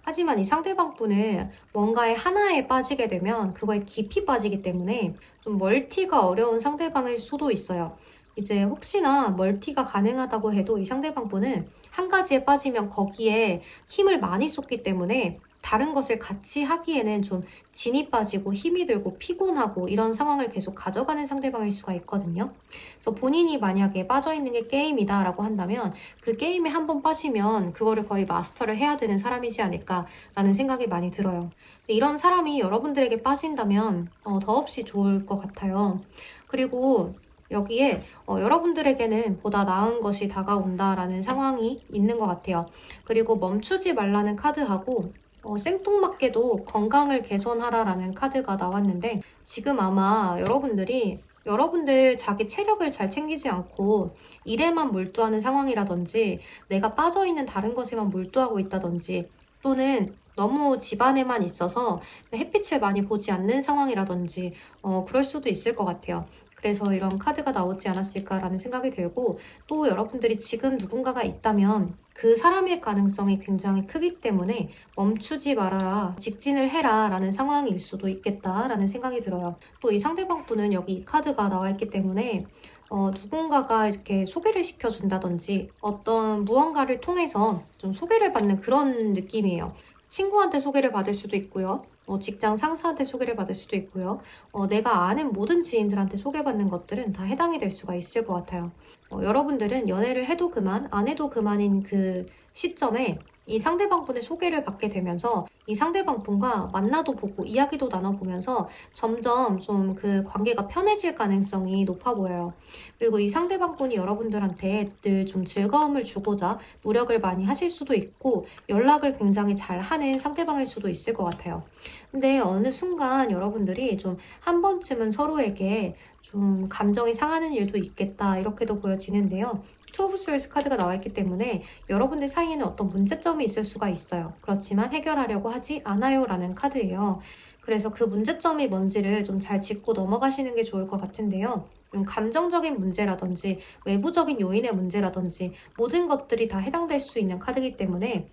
하지만 이 상대방분은 뭔가에 하나에 빠지게 되면 그거에 깊이 빠지기 때문에 좀 멀티가 어려운 상대방일 수도 있어요. 이제 혹시나 멀티가 가능하다고 해도 이 상대방분은 한 가지에 빠지면 거기에 힘을 많이 쏟기 때문에 다른 것을 같이 하기에는 좀 진이 빠지고 힘이 들고 피곤하고 이런 상황을 계속 가져가는 상대방일 수가 있거든요. 그래서 본인이 만약에 빠져있는 게 게임이다라고 한다면 그 게임에 한번 빠지면 그거를 거의 마스터를 해야 되는 사람이지 않을까라는 생각이 많이 들어요. 근데 이런 사람이 여러분들에게 빠진다면 더없이 좋을 것 같아요. 그리고 여기에 여러분들에게는 보다 나은 것이 다가온다라는 상황이 있는 것 같아요. 그리고 멈추지 말라는 카드하고 생뚱맞게도 건강을 개선하라라는 카드가 나왔는데 지금 아마 여러분들 자기 체력을 잘 챙기지 않고 일에만 몰두하는 상황이라든지 내가 빠져있는 다른 것에만 몰두하고 있다든지 또는 너무 집안에만 있어서 햇빛을 많이 보지 않는 상황이라든지 그럴 수도 있을 것 같아요. 그래서 이런 카드가 나오지 않았을까라는 생각이 들고 또 여러분들이 지금 누군가가 있다면 그 사람의 가능성이 굉장히 크기 때문에 멈추지 말아라, 직진을 해라 라는 상황일 수도 있겠다라는 생각이 들어요. 또 이 상대방 분은 여기 이 카드가 나와 있기 때문에 누군가가 이렇게 소개를 시켜준다든지 어떤 무언가를 통해서 좀 소개를 받는 그런 느낌이에요. 친구한테 소개를 받을 수도 있고요. 직장 상사한테 소개를 받을 수도 있고요. 내가 아는 모든 지인들한테 소개받는 것들은 다 해당이 될 수가 있을 것 같아요. 여러분들은 연애를 해도 그만, 안 해도 그만인 그 시점에 이 상대방 분의 소개를 받게 되면서 이 상대방 분과 만나도 보고 이야기도 나눠보면서 점점 좀 그 관계가 편해질 가능성이 높아 보여요. 그리고 이 상대방 분이 여러분들한테 늘 좀 즐거움을 주고자 노력을 많이 하실 수도 있고 연락을 굉장히 잘 하는 상대방일 수도 있을 것 같아요. 근데 어느 순간 여러분들이 좀 한 번쯤은 서로에게 좀 감정이 상하는 일도 있겠다 이렇게도 보여지는데요. 투 오브 소울스 카드가 나와 있기 때문에 여러분들 사이에는 어떤 문제점이 있을 수가 있어요. 그렇지만 해결하려고 하지 않아요 라는 카드예요. 그래서 그 문제점이 뭔지를 좀 잘 짚고 넘어가시는 게 좋을 것 같은데요. 좀 감정적인 문제라든지 외부적인 요인의 문제라든지 모든 것들이 다 해당될 수 있는 카드이기 때문에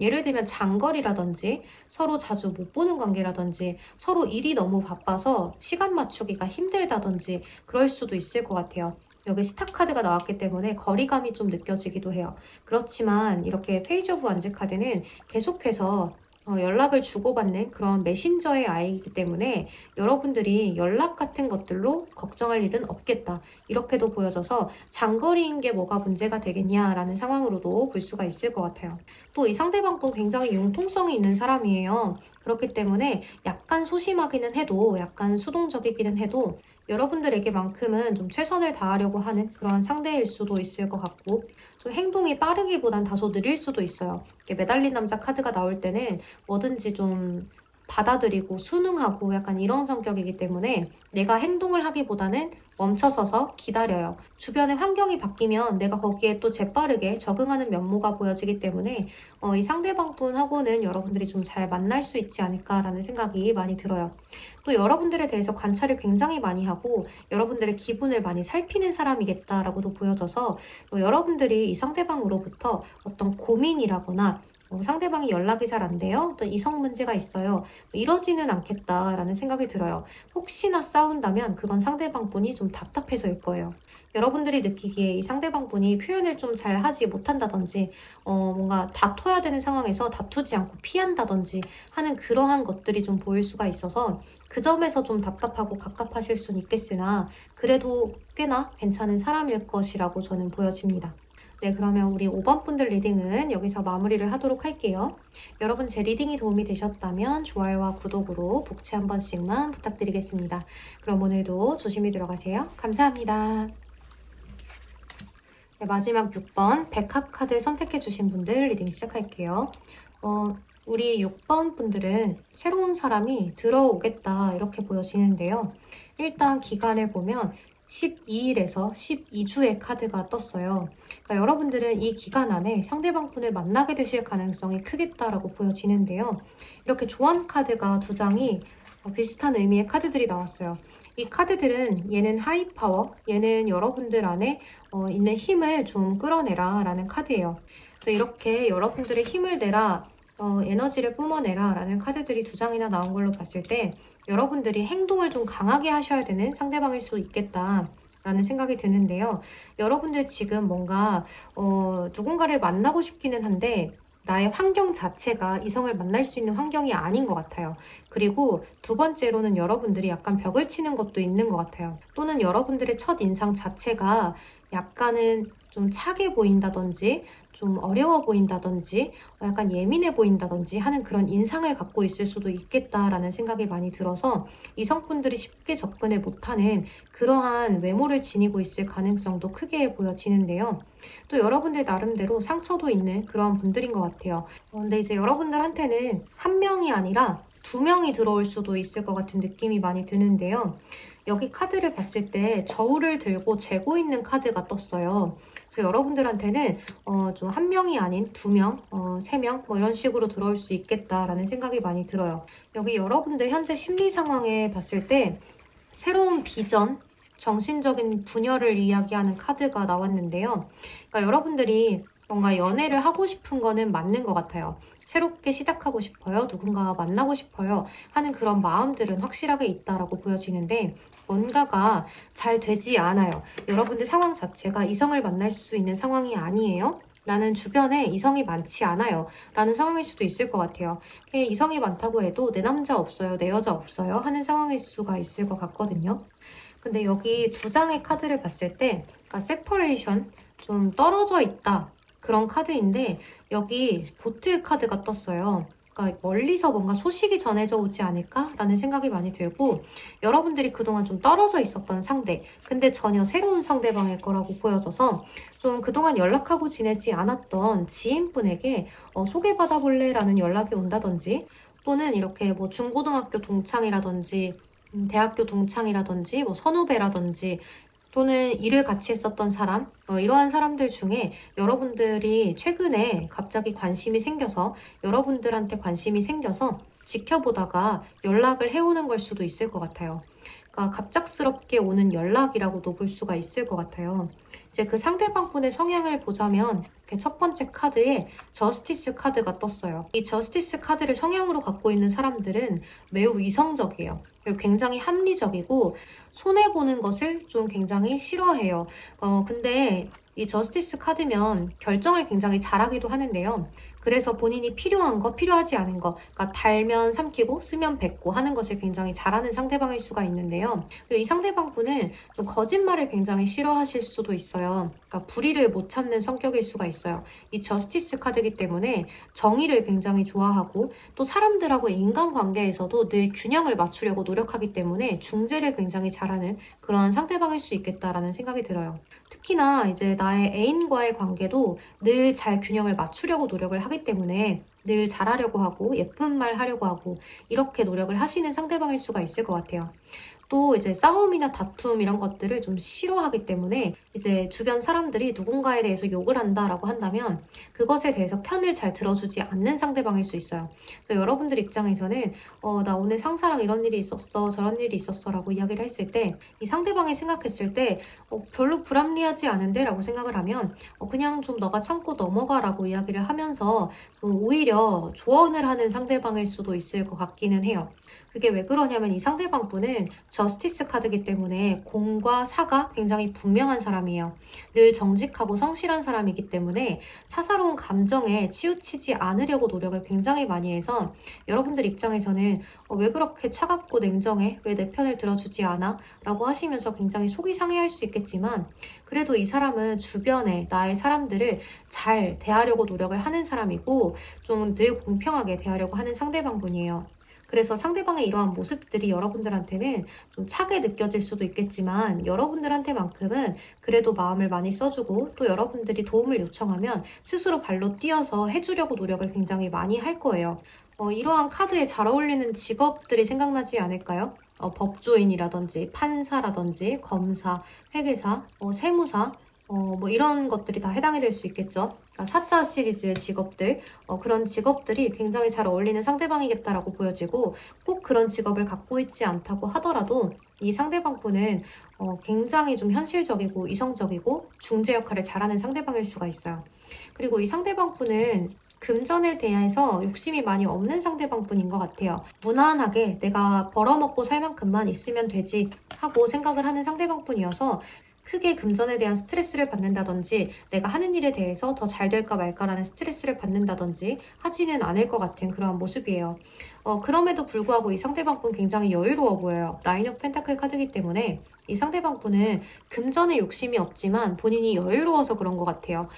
예를 들면 장거리라든지 서로 자주 못 보는 관계라든지 서로 일이 너무 바빠서 시간 맞추기가 힘들다든지 그럴 수도 있을 것 같아요. 여기 스타 카드가 나왔기 때문에 거리감이 좀 느껴지기도 해요. 그렇지만 이렇게 페이지 오브 완즈 카드는 계속해서 연락을 주고받는 그런 메신저의 아이이기 때문에 여러분들이 연락 같은 것들로 걱정할 일은 없겠다. 이렇게도 보여져서 장거리인 게 뭐가 문제가 되겠냐라는 상황으로도 볼 수가 있을 것 같아요. 또 이 상대방도 굉장히 융통성이 있는 사람이에요. 그렇기 때문에 약간 소심하기는 해도 약간 수동적이기는 해도 여러분들에게만큼은 좀 최선을 다하려고 하는 그런 상대일 수도 있을 것 같고 좀 행동이 빠르기보단 다소 느릴 수도 있어요. 이렇게 매달린 남자 카드가 나올 때는 뭐든지 좀 받아들이고 순응하고 약간 이런 성격이기 때문에 내가 행동을 하기보다는 멈춰서서 기다려요. 주변의 환경이 바뀌면 내가 거기에 또 재빠르게 적응하는 면모가 보여지기 때문에 이 상대방 분하고는 여러분들이 좀 잘 만날 수 있지 않을까라는 생각이 많이 들어요. 또 여러분들에 대해서 관찰을 굉장히 많이 하고 여러분들의 기분을 많이 살피는 사람이겠다라고도 보여져서 여러분들이 이 상대방으로부터 어떤 고민이라거나 상대방이 연락이 잘 안 돼요? 어떤 이성 문제가 있어요. 이러지는 않겠다라는 생각이 들어요. 혹시나 싸운다면 그건 상대방 분이 좀 답답해서일 거예요. 여러분들이 느끼기에 이 상대방 분이 표현을 좀 잘 하지 못한다든지 뭔가 다퉈야 되는 상황에서 다투지 않고 피한다든지 하는 그러한 것들이 좀 보일 수가 있어서 그 점에서 좀 답답하고 갑갑하실 수는 있겠으나 그래도 꽤나 괜찮은 사람일 것이라고 저는 보여집니다. 네, 그러면 우리 5번 분들 리딩은 여기서 마무리를 하도록 할게요. 여러분 제 리딩이 도움이 되셨다면 좋아요와 구독으로 복치 한 번씩만 부탁드리겠습니다. 그럼 오늘도 조심히 들어가세요. 감사합니다. 네, 마지막 6번 백합 카드 선택해주신 분들 리딩 시작할게요. 우리 6번 분들은 새로운 사람이 들어오겠다 이렇게 보여지는데요. 일단 기간을 보면 12일에서 12주의 카드가 떴어요. 그러니까 여러분들은 이 기간 안에 상대방 분을 만나게 되실 가능성이 크겠다라고 보여지는데요. 이렇게 조언 카드가 두 장이 비슷한 의미의 카드들이 나왔어요. 이 카드들은 얘는 하이파워, 얘는 여러분들 안에 있는 힘을 좀 끌어내라 라는 카드예요. 그래서 이렇게 여러분들의 힘을 내라, 에너지를 뿜어내라 라는 카드들이 두 장이나 나온 걸로 봤을 때 여러분들이 행동을 좀 강하게 하셔야 되는 상대방일 수 있겠다 라는 생각이 드는데요. 여러분들 지금 뭔가 누군가를 만나고 싶기는 한데 나의 환경 자체가 이성을 만날 수 있는 환경이 아닌 것 같아요. 그리고 두 번째로는 여러분들이 약간 벽을 치는 것도 있는 것 같아요. 또는 여러분들의 첫 인상 자체가 약간은 좀 차게 보인다든지 좀 어려워 보인다든지 약간 예민해 보인다든지 하는 그런 인상을 갖고 있을 수도 있겠다라는 생각이 많이 들어서 이성분들이 쉽게 접근을 못하는 그러한 외모를 지니고 있을 가능성도 크게 보여지는데요. 또 여러분들 나름대로 상처도 있는 그런 분들인 것 같아요. 근데 이제 여러분들한테는 한 명이 아니라 두 명이 들어올 수도 있을 것 같은 느낌이 많이 드는데요. 여기 카드를 봤을 때 저울을 들고 재고 있는 카드가 떴어요. 그래서 여러분들한테는 좀 한 명이 아닌 두 명, 세 명 뭐 이런 식으로 들어올 수 있겠다라는 생각이 많이 들어요. 여기 여러분들 현재 심리 상황에 봤을 때 새로운 비전, 정신적인 분열을 이야기하는 카드가 나왔는데요. 그러니까 여러분들이 뭔가 연애를 하고 싶은 거는 맞는 것 같아요. 새롭게 시작하고 싶어요. 누군가와 만나고 싶어요. 하는 그런 마음들은 확실하게 있다라고 보여지는데 뭔가가 잘 되지 않아요. 여러분들 상황 자체가 이성을 만날 수 있는 상황이 아니에요. 나는 주변에 이성이 많지 않아요. 라는 상황일 수도 있을 것 같아요. 이성이 많다고 해도 내 남자 없어요. 내 여자 없어요. 하는 상황일 수가 있을 것 같거든요. 근데 여기 두 장의 카드를 봤을 때 그러니까 세퍼레이션, 좀 떨어져 있다. 그런 카드인데 여기 보트 카드가 떴어요. 그러니까 멀리서 뭔가 소식이 전해져 오지 않을까라는 생각이 많이 들고 여러분들이 그동안 좀 떨어져 있었던 상대 근데 전혀 새로운 상대방일 거라고 보여져서 좀 그동안 연락하고 지내지 않았던 지인분에게 소개받아 볼래라는 연락이 온다든지 또는 이렇게 뭐 중고등학교 동창이라든지 대학교 동창이라든지 뭐 선후배라든지 또는 일을 같이 했었던 사람, 이러한 사람들 중에 여러분들이 최근에 갑자기 관심이 생겨서 여러분들한테 관심이 생겨서 지켜보다가 연락을 해오는 걸 수도 있을 것 같아요. 그러니까 갑작스럽게 오는 연락이라고도 볼 수가 있을 것 같아요. 이제 그 상대방분의 성향을 보자면 이렇게 첫 번째 카드에 저스티스 카드가 떴어요. 이 저스티스 카드를 성향으로 갖고 있는 사람들은 매우 이성적이에요. 그리고 굉장히 합리적이고 손해보는 것을 좀 굉장히 싫어해요. 근데 이 저스티스 카드면 결정을 굉장히 잘하기도 하는데요. 그래서 본인이 필요한 거, 필요하지 않은 거, 그러니까 달면 삼키고 쓰면 뱉고 하는 것을 굉장히 잘하는 상대방일 수가 있는데요. 이 상대방분은 좀 거짓말을 굉장히 싫어하실 수도 있어요. 그러니까 불의를 못 참는 성격일 수가 있어요. 이 저스티스 카드이기 때문에 정의를 굉장히 좋아하고 또 사람들하고의 인간관계에서도 늘 균형을 맞추려고 노력하기 때문에 중재를 굉장히 잘하는 그런 상대방일 수 있겠다라는 생각이 들어요. 특히나 이제 나의 애인과의 관계도 늘 잘 균형을 맞추려고 노력을 하기 때문에 늘 잘하려고 하고 예쁜 말 하려고 하고 이렇게 노력을 하시는 상대방일 수가 있을 것 같아요. 또 이제 싸움이나 다툼 이런 것들을 좀 싫어하기 때문에 이제 주변 사람들이 누군가에 대해서 욕을 한다라고 한다면 그것에 대해서 편을 잘 들어주지 않는 상대방일 수 있어요. 그래서 여러분들 입장에서는 나 오늘 상사랑 이런 일이 있었어 저런 일이 있었어 라고 이야기를 했을 때 이 상대방이 생각했을 때 별로 불합리하지 않은데 라고 생각을 하면 그냥 좀 너가 참고 넘어가 라고 이야기를 하면서 좀 오히려 조언을 하는 상대방일 수도 있을 것 같기는 해요. 그게 왜 그러냐면 이 상대방 분은 저스티스 카드이기 때문에 공과 사가 굉장히 분명한 사람이에요. 늘 정직하고 성실한 사람이기 때문에 사사로운 감정에 치우치지 않으려고 노력을 굉장히 많이 해서 여러분들 입장에서는 왜 그렇게 차갑고 냉정해? 왜 내 편을 들어주지 않아? 라고 하시면서 굉장히 속이 상해할 수 있겠지만 그래도 이 사람은 주변에 나의 사람들을 잘 대하려고 노력을 하는 사람이고 좀 늘 공평하게 대하려고 하는 상대방 분이에요. 그래서 상대방의 이러한 모습들이 여러분들한테는 좀 차게 느껴질 수도 있겠지만 여러분들한테만큼은 그래도 마음을 많이 써주고 또 여러분들이 도움을 요청하면 스스로 발로 뛰어서 해주려고 노력을 굉장히 많이 할 거예요. 이러한 카드에 잘 어울리는 직업들이 생각나지 않을까요? 법조인이라든지 판사라든지 검사, 회계사, 세무사 뭐 이런 것들이 다 해당이 될 수 있겠죠. 그러니까 사자 시리즈의 직업들, 그런 직업들이 굉장히 잘 어울리는 상대방이겠다라고 보여지고 꼭 그런 직업을 갖고 있지 않다고 하더라도 이 상대방 분은 굉장히 좀 현실적이고 이성적이고 중재 역할을 잘하는 상대방일 수가 있어요. 그리고 이 상대방 분은 금전에 대해서 욕심이 많이 없는 상대방 분인 것 같아요. 무난하게 내가 벌어먹고 살 만큼만 있으면 되지 하고 생각을 하는 상대방 분이어서 크게 금전에 대한 스트레스를 받는다든지 내가 하는 일에 대해서 더 잘 될까 말까라는 스트레스를 받는다든지 하지는 않을 것 같은 그러한 모습이에요. 그럼에도 불구하고 이 상대방 분 굉장히 여유로워 보여요. 나인 오브 펜타클 카드이기 때문에 이 상대방 분은 금전에 욕심이 없지만 본인이 여유로워서 그런 것 같아요.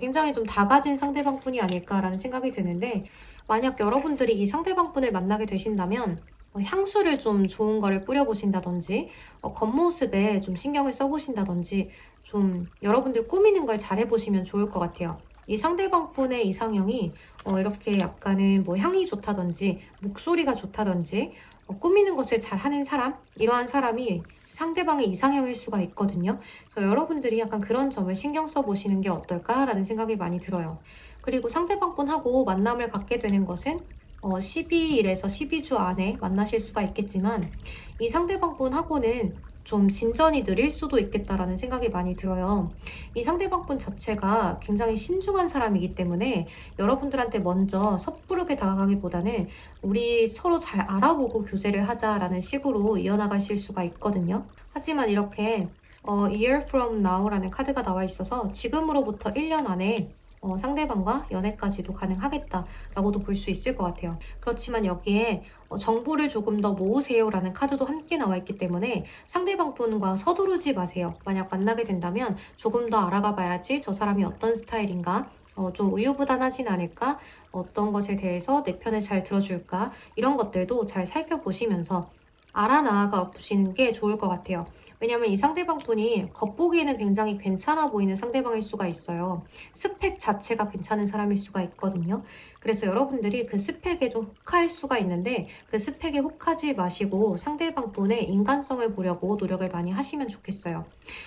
굉장히 좀 다 가진 상대방 분이 아닐까라는 생각이 드는데, 만약 여러분들이 이 상대방 분을 만나게 되신다면 향수를 좀 좋은 거를 뿌려보신다든지 겉모습에 좀 신경을 써보신다든지 좀 여러분들 꾸미는 걸 잘해보시면 좋을 것 같아요. 이 상대방 분의 이상형이 이렇게 약간은 뭐 향이 좋다든지 목소리가 좋다든지 꾸미는 것을 잘하는 사람, 이러한 사람이 상대방의 이상형일 수가 있거든요. 그래서 여러분들이 약간 그런 점을 신경 써보시는 게 어떨까라는 생각이 많이 들어요. 그리고 상대방 분하고 만남을 갖게 되는 것은 12일에서 12주 안에 만나실 수가 있겠지만 이 상대방 분하고는 좀 진전이 느릴 수도 있겠다라는 생각이 많이 들어요. 이 상대방 분 자체가 굉장히 신중한 사람이기 때문에 여러분들한테 먼저 섣부르게 다가가기보다는 우리 서로 잘 알아보고 교제를 하자라는 식으로 이어나가실 수가 있거든요. 하지만 이렇게 year from now라는 카드가 나와 있어서 지금으로부터 1년 안에 상대방과 연애까지도 가능하겠다라고도 볼 수 있을 것 같아요. 그렇지만 여기에 정보를 조금 더 모으세요라는 카드도 함께 나와 있기 때문에 상대방 분과 서두르지 마세요. 만약 만나게 된다면 조금 더 알아가 봐야지 저 사람이 어떤 스타일인가, 좀 우유부단하진 않을까, 어떤 것에 대해서 내 편을 잘 들어줄까, 이런 것들도 잘 살펴보시면서 알아나가 보시는 게 좋을 것 같아요. 왜냐면 이 상대방 분이 겉보기에는 굉장히 괜찮아 보이는 상대방일 수가 있어요. 스펙 자체가 괜찮은 사람일 수가 있거든요. 그래서 여러분들이 그 스펙에 좀 혹할 수가 있는데 그 스펙에 혹하지 마시고 상대방 분의 인간성을 보려고 노력을 많이 하시면 좋겠어요.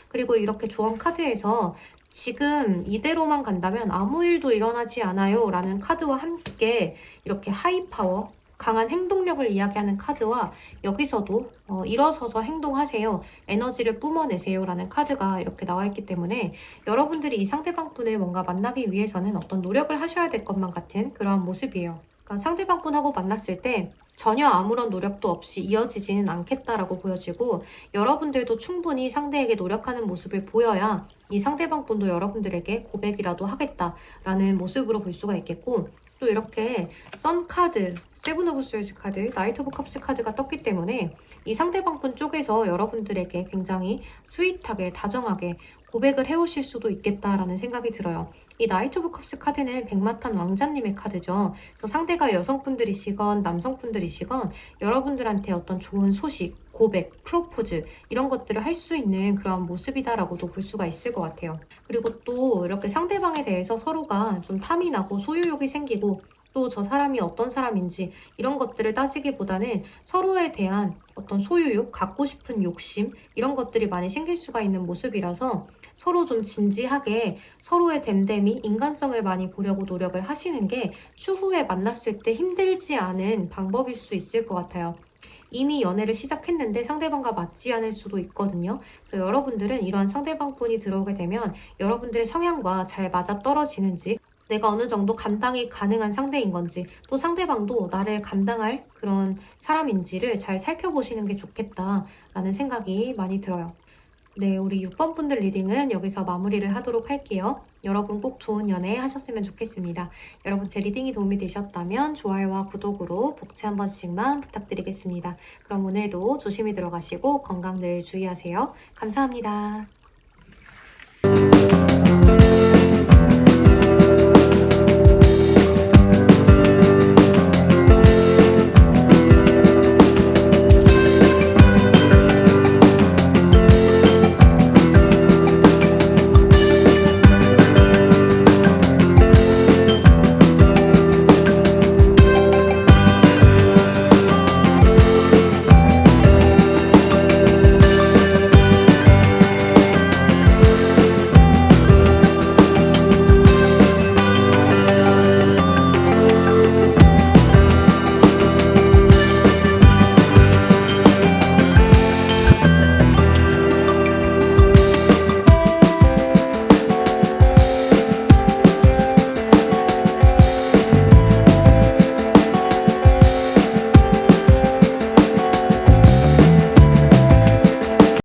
그리고 이렇게 조언 카드에서 지금 이대로만 간다면 아무 일도 일어나지 않아요 라는 카드와 함께 이렇게 하이파워, 강한 행동력을 이야기하는 카드와 여기서도 일어서서 행동하세요, 에너지를 뿜어내세요 라는 카드가 이렇게 나와 있기 때문에 여러분들이 이 상대방 분을 뭔가 만나기 위해서는 어떤 노력을 하셔야 될 것만 같은 그런 모습이에요. 그러니까 상대방 분하고 만났을 때 전혀 아무런 노력도 없이 이어지지는 않겠다라고 보여지고 여러분들도 충분히 상대에게 노력하는 모습을 보여야 이 상대방 분도 여러분들에게 고백이라도 하겠다라는 모습으로 볼 수가 있겠고, 또 이렇게 선 카드, 세븐 오브 스월드 카드, 나이트 오브 컵스 카드가 떴기 때문에 이 상대방 분 쪽에서 여러분들에게 굉장히 스윗하게, 다정하게 고백을 해오실 수도 있겠다라는 생각이 들어요. 이 나이트 오브 컵스 카드는 백마탄 왕자님의 카드죠. 그래서 상대가 여성분들이시건 남성분들이시건 여러분들한테 어떤 좋은 소식, 고백, 프로포즈 이런 것들을 할 수 있는 그런 모습이다라고도 볼 수가 있을 것 같아요. 그리고 또 이렇게 상대방에 대해서 서로가 좀 탐이 나고 소유욕이 생기고 또 저 사람이 어떤 사람인지 이런 것들을 따지기보다는 서로에 대한 어떤 소유욕, 갖고 싶은 욕심 이런 것들이 많이 생길 수가 있는 모습이라서 서로 좀 진지하게 서로의 됨됨이, 인간성을 많이 보려고 노력을 하시는 게 추후에 만났을 때 힘들지 않은 방법일 수 있을 것 같아요. 이미 연애를 시작했는데 상대방과 맞지 않을 수도 있거든요. 그래서 여러분들은 이러한 상대방 분이 들어오게 되면 여러분들의 성향과 잘 맞아떨어지는지, 내가 어느 정도 감당이 가능한 상대인 건지, 또 상대방도 나를 감당할 그런 사람인지를 잘 살펴보시는 게 좋겠다라는 생각이 많이 들어요. 네, 우리 6번 분들 리딩은 여기서 마무리를 하도록 할게요. 여러분 꼭 좋은 연애 하셨으면 좋겠습니다. 여러분 제 리딩이 도움이 되셨다면 좋아요와 구독으로 복채 한 번씩만 부탁드리겠습니다. 그럼 오늘도 조심히 들어가시고 건강 늘 주의하세요. 감사합니다.